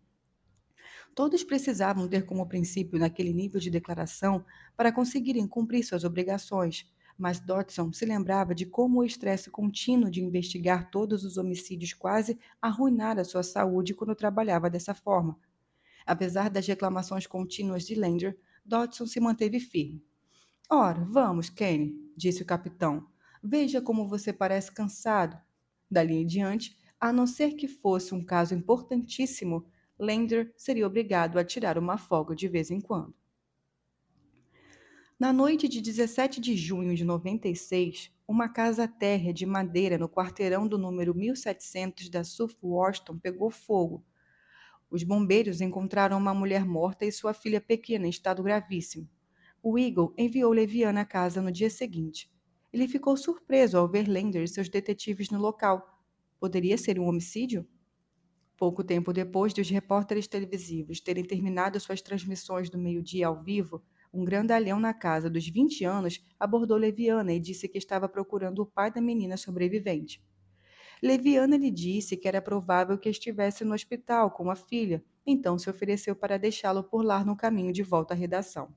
Todos precisavam ter como princípio naquele nível de declaração para conseguirem cumprir suas obrigações, mas Dodson se lembrava de como o estresse contínuo de investigar todos os homicídios quase arruinara sua saúde quando trabalhava dessa forma. Apesar das reclamações contínuas de Lander, Dodson se manteve firme. Ora, vamos, Kenny, disse o capitão. Veja como você parece cansado. Dali em diante, a não ser que fosse um caso importantíssimo, Lander seria obrigado a tirar uma folga de vez em quando. Na noite de 17 de junho de 96, uma casa térrea de madeira no quarteirão do número 1700 da South Washington pegou fogo. Os bombeiros encontraram uma mulher morta e sua filha pequena em estado gravíssimo. O Eagle enviou Leviana à casa no dia seguinte. Ele ficou surpreso ao ver Lander e seus detetives no local. Poderia ser um homicídio? Pouco tempo depois de os repórteres televisivos terem terminado suas transmissões do meio-dia ao vivo, um grandalhão na casa dos 20 anos abordou Leviana e disse que estava procurando o pai da menina sobrevivente. Leviana lhe disse que era provável que estivesse no hospital com a filha, então se ofereceu para deixá-lo por lá no caminho de volta à redação.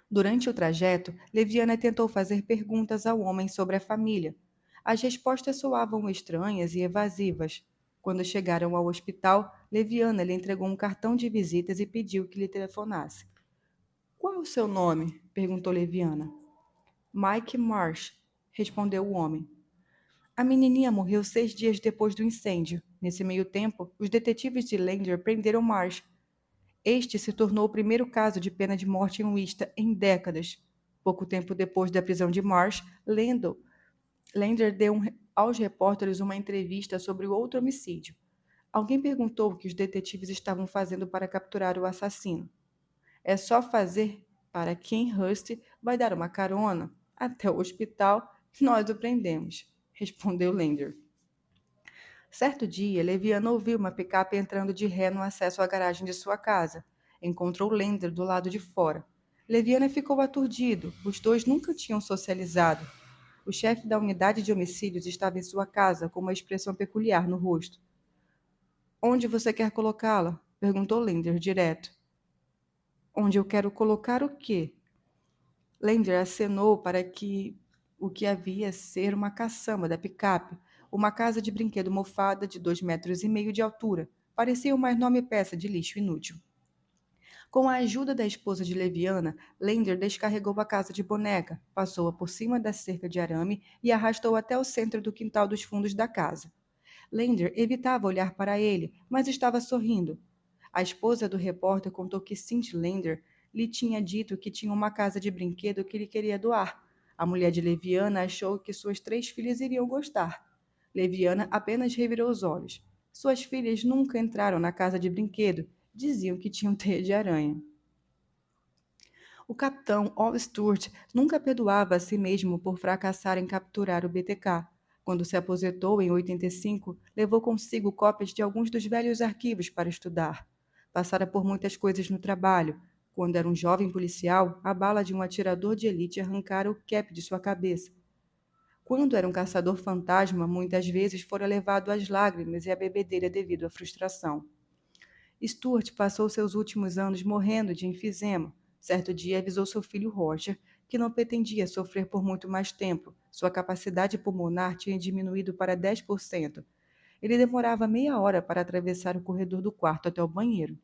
Durante o trajeto, Leviana tentou fazer perguntas ao homem sobre a família. As respostas soavam estranhas e evasivas. Quando chegaram ao hospital, Leviana lhe entregou um cartão de visitas e pediu que lhe telefonasse. Qual é o seu nome? Perguntou Leviana. Mike Marsh, respondeu o homem. A menininha morreu 6 dias depois do incêndio. Nesse meio tempo, os detetives de Lander prenderam Marsh. Este se tornou o primeiro caso de pena de morte em Wista em décadas. Pouco tempo depois da prisão de Marsh, Lander deu aos repórteres uma entrevista sobre o outro homicídio. Alguém perguntou o que os detetives estavam fazendo para capturar o assassino. É só fazer para quem Hurst vai dar uma carona até o hospital, nós o prendemos, respondeu Lander. Certo dia, Leviana ouviu uma picape entrando de ré no acesso à garagem de sua casa. Encontrou Lander do lado de fora. Leviana ficou aturdido. Os dois nunca tinham socializado. O chefe da unidade de homicídios estava em sua casa, com uma expressão peculiar no rosto. Onde você quer colocá-la? Perguntou Lander, direto. Onde eu quero colocar o quê? Lander acenou para o que havia ser uma caçamba da picape, uma casa de brinquedo mofada de 2,5 metros de altura. Parecia uma enorme peça de lixo inútil. Com a ajuda da esposa de Leviana, Lander descarregou a casa de boneca, passou-a por cima da cerca de arame e arrastou até o centro do quintal dos fundos da casa. Lander evitava olhar para ele, mas estava sorrindo. A esposa do repórter contou que Cindy Lander lhe tinha dito que tinha uma casa de brinquedo que ele queria doar. A mulher de Leviana achou que suas 3 filhas iriam gostar. Leviana apenas revirou os olhos. Suas filhas nunca entraram na casa de brinquedo. Diziam que tinham teia de aranha. O capitão Al Stewart nunca perdoava a si mesmo por fracassar em capturar o BTK. Quando se aposentou em 85, levou consigo cópias de alguns dos velhos arquivos para estudar. Passara por muitas coisas no trabalho. Quando era um jovem policial, a bala de um atirador de elite arrancara o cap de sua cabeça. Quando era um caçador fantasma, muitas vezes fora levado às lágrimas e à bebedeira devido à frustração. Stuart passou seus últimos anos morrendo de enfisema. Certo dia avisou seu filho Roger que não pretendia sofrer por muito mais tempo. Sua capacidade pulmonar tinha diminuído para 10%. Ele demorava meia hora para atravessar o corredor do quarto até o banheiro.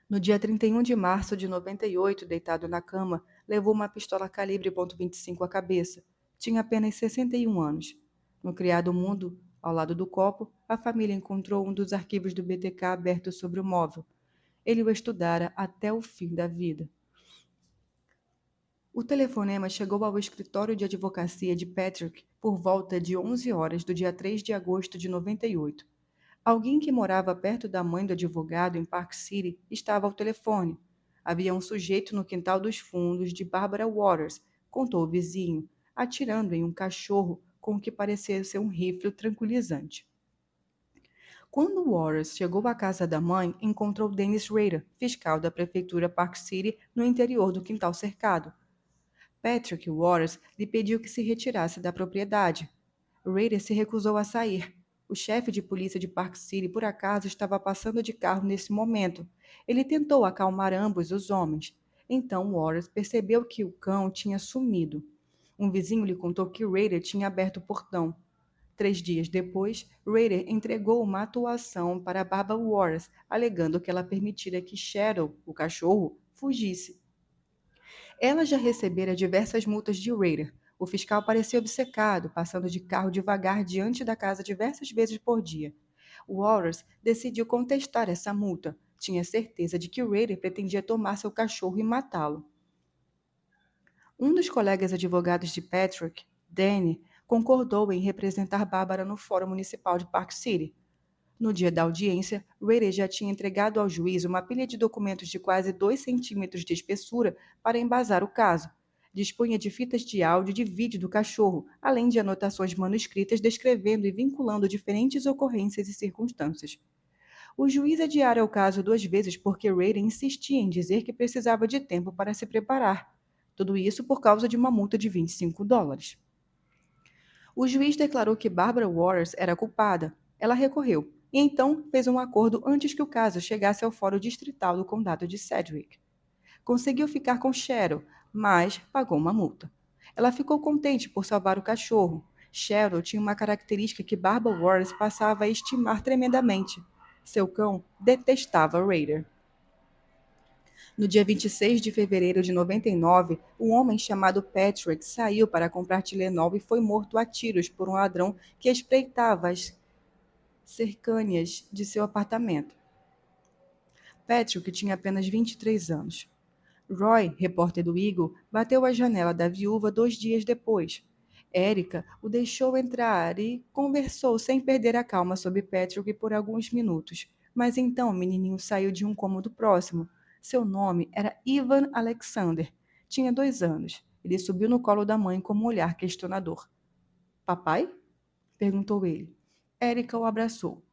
No dia 31 de março de 98, deitado na cama, levou uma pistola calibre .25 à cabeça. Tinha apenas 61 anos. No criado mundo, ao lado do copo, a família encontrou um dos arquivos do BTK aberto sobre o móvel. Ele o estudara até o fim da vida. O telefonema chegou ao escritório de advocacia de Patrick por volta de 11 horas do dia 3 de agosto de 98. Alguém que morava perto da mãe do advogado em Park City estava ao telefone. Havia um sujeito no quintal dos fundos de Barbara Waters, contou o vizinho, atirando em um cachorro com o que parecia ser um rifle tranquilizante. Quando Waters chegou à casa da mãe, encontrou Dennis Rader, fiscal da prefeitura Park City, no interior do quintal cercado. Patrick Waters lhe pediu que se retirasse da propriedade. Rader se recusou a sair. O chefe de polícia de Park City, por acaso, estava passando de carro nesse momento. Ele tentou acalmar ambos os homens. Então Waters percebeu que o cão tinha sumido. Um vizinho lhe contou que Rader tinha aberto o portão. 3 dias depois, Rader entregou uma atuação para Barbara Waters, alegando que ela permitira que Shadow, o cachorro, fugisse. Ela já recebera diversas multas de Rader. O fiscal parecia obcecado, passando de carro devagar diante da casa diversas vezes por dia. Waters decidiu contestar essa multa. Tinha certeza de que Rader pretendia tomar seu cachorro e matá-lo. Um dos colegas advogados de Patrick, Danny, concordou em representar Bárbara no Fórum Municipal de Park City. No dia da audiência, Rader já tinha entregado ao juiz uma pilha de documentos de quase 2 centímetros de espessura para embasar o caso. Dispunha de fitas de áudio e de vídeo do cachorro, além de anotações manuscritas descrevendo e vinculando diferentes ocorrências e circunstâncias. O juiz adiara o caso 2 vezes porque Rader insistia em dizer que precisava de tempo para se preparar. Tudo isso por causa de uma multa de US$ 25. O juiz declarou que Barbara Waters era culpada. Ela recorreu e então fez um acordo antes que o caso chegasse ao Fórum Distrital do Condado de Sedgwick. Conseguiu ficar com Cheryl, mas pagou uma multa. Ela ficou contente por salvar o cachorro. Cheryl tinha uma característica que Barbara Waters passava a estimar tremendamente. Seu cão detestava Raider. No dia 26 de fevereiro de 99, um homem chamado Patrick saiu para comprar Tilenol e foi morto a tiros por um ladrão que espreitava as cercanias de seu apartamento. Patrick tinha apenas 23 anos. Roy, repórter do Eagle, bateu à janela da viúva 2 dias depois. Erica o deixou entrar e conversou sem perder a calma sobre Patrick por alguns minutos. Mas então o menininho saiu de um cômodo próximo. Seu nome era Ivan Alexander. Tinha 2 anos. Ele subiu no colo da mãe com um olhar questionador. Papai? Perguntou ele. Erica o abraçou.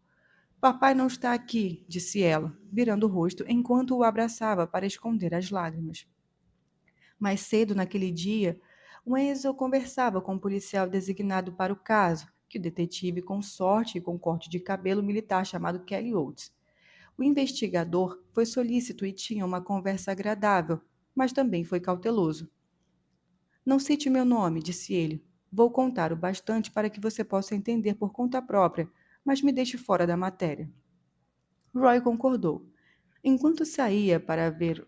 Papai não está aqui, disse ela, virando o rosto enquanto o abraçava para esconder as lágrimas. Mais cedo naquele dia, Wenzel conversava com um policial designado para o caso, que o detetive com sorte e com corte de cabelo militar chamado Kelly Oates. O investigador foi solícito e tinha uma conversa agradável, mas também foi cauteloso. Não cite meu nome, disse ele. Vou contar o bastante para que você possa entender por conta própria, mas me deixe fora da matéria. Roy concordou. Enquanto saía para ver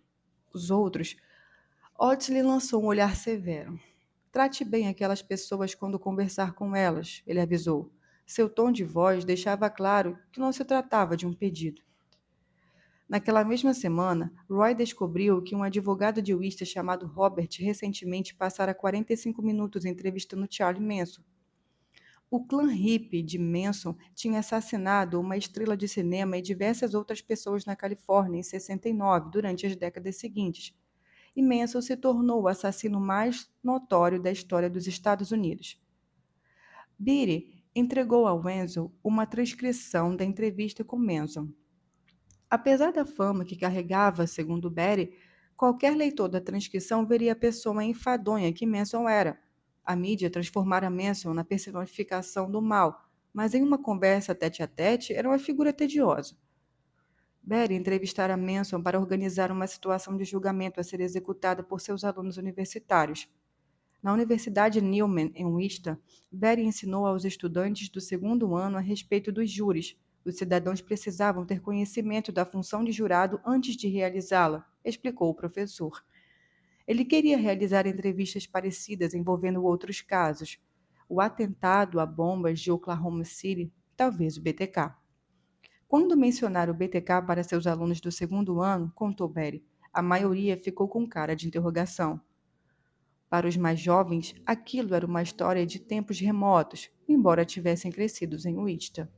os outros, Oates lhe lançou um olhar severo. Trate bem aquelas pessoas quando conversar com elas, ele avisou. Seu tom de voz deixava claro que não se tratava de um pedido. Naquela mesma semana, Roy descobriu que um advogado de Worcester chamado Robert recentemente passara 45 minutos entrevistando Charlie Manson. O clã hippie de Manson tinha assassinado uma estrela de cinema e diversas outras pessoas na Califórnia em 69, durante as décadas seguintes. E Manson se tornou o assassino mais notório da história dos Estados Unidos. Beatty entregou a Wenzel uma transcrição da entrevista com Manson. Apesar da fama que carregava, segundo Beatty, qualquer leitor da transcrição veria a pessoa enfadonha que Manson era. A mídia transformara Manson na personificação do mal, mas em uma conversa tete-a-tete era uma figura tediosa. Beatty entrevistara Manson para organizar uma situação de julgamento a ser executada por seus alunos universitários. Na Universidade Newman, em Worcester, Beatty ensinou aos estudantes do segundo ano a respeito dos júris. Os cidadãos precisavam ter conhecimento da função de jurado antes de realizá-la, explicou o professor. Ele queria realizar entrevistas parecidas envolvendo outros casos. O atentado a bombas de Oklahoma City, talvez o BTK. Quando mencionaram o BTK para seus alunos do segundo ano, contou Beatty, a maioria ficou com cara de interrogação. Para os mais jovens, aquilo era uma história de tempos remotos, embora tivessem crescido em Wichita.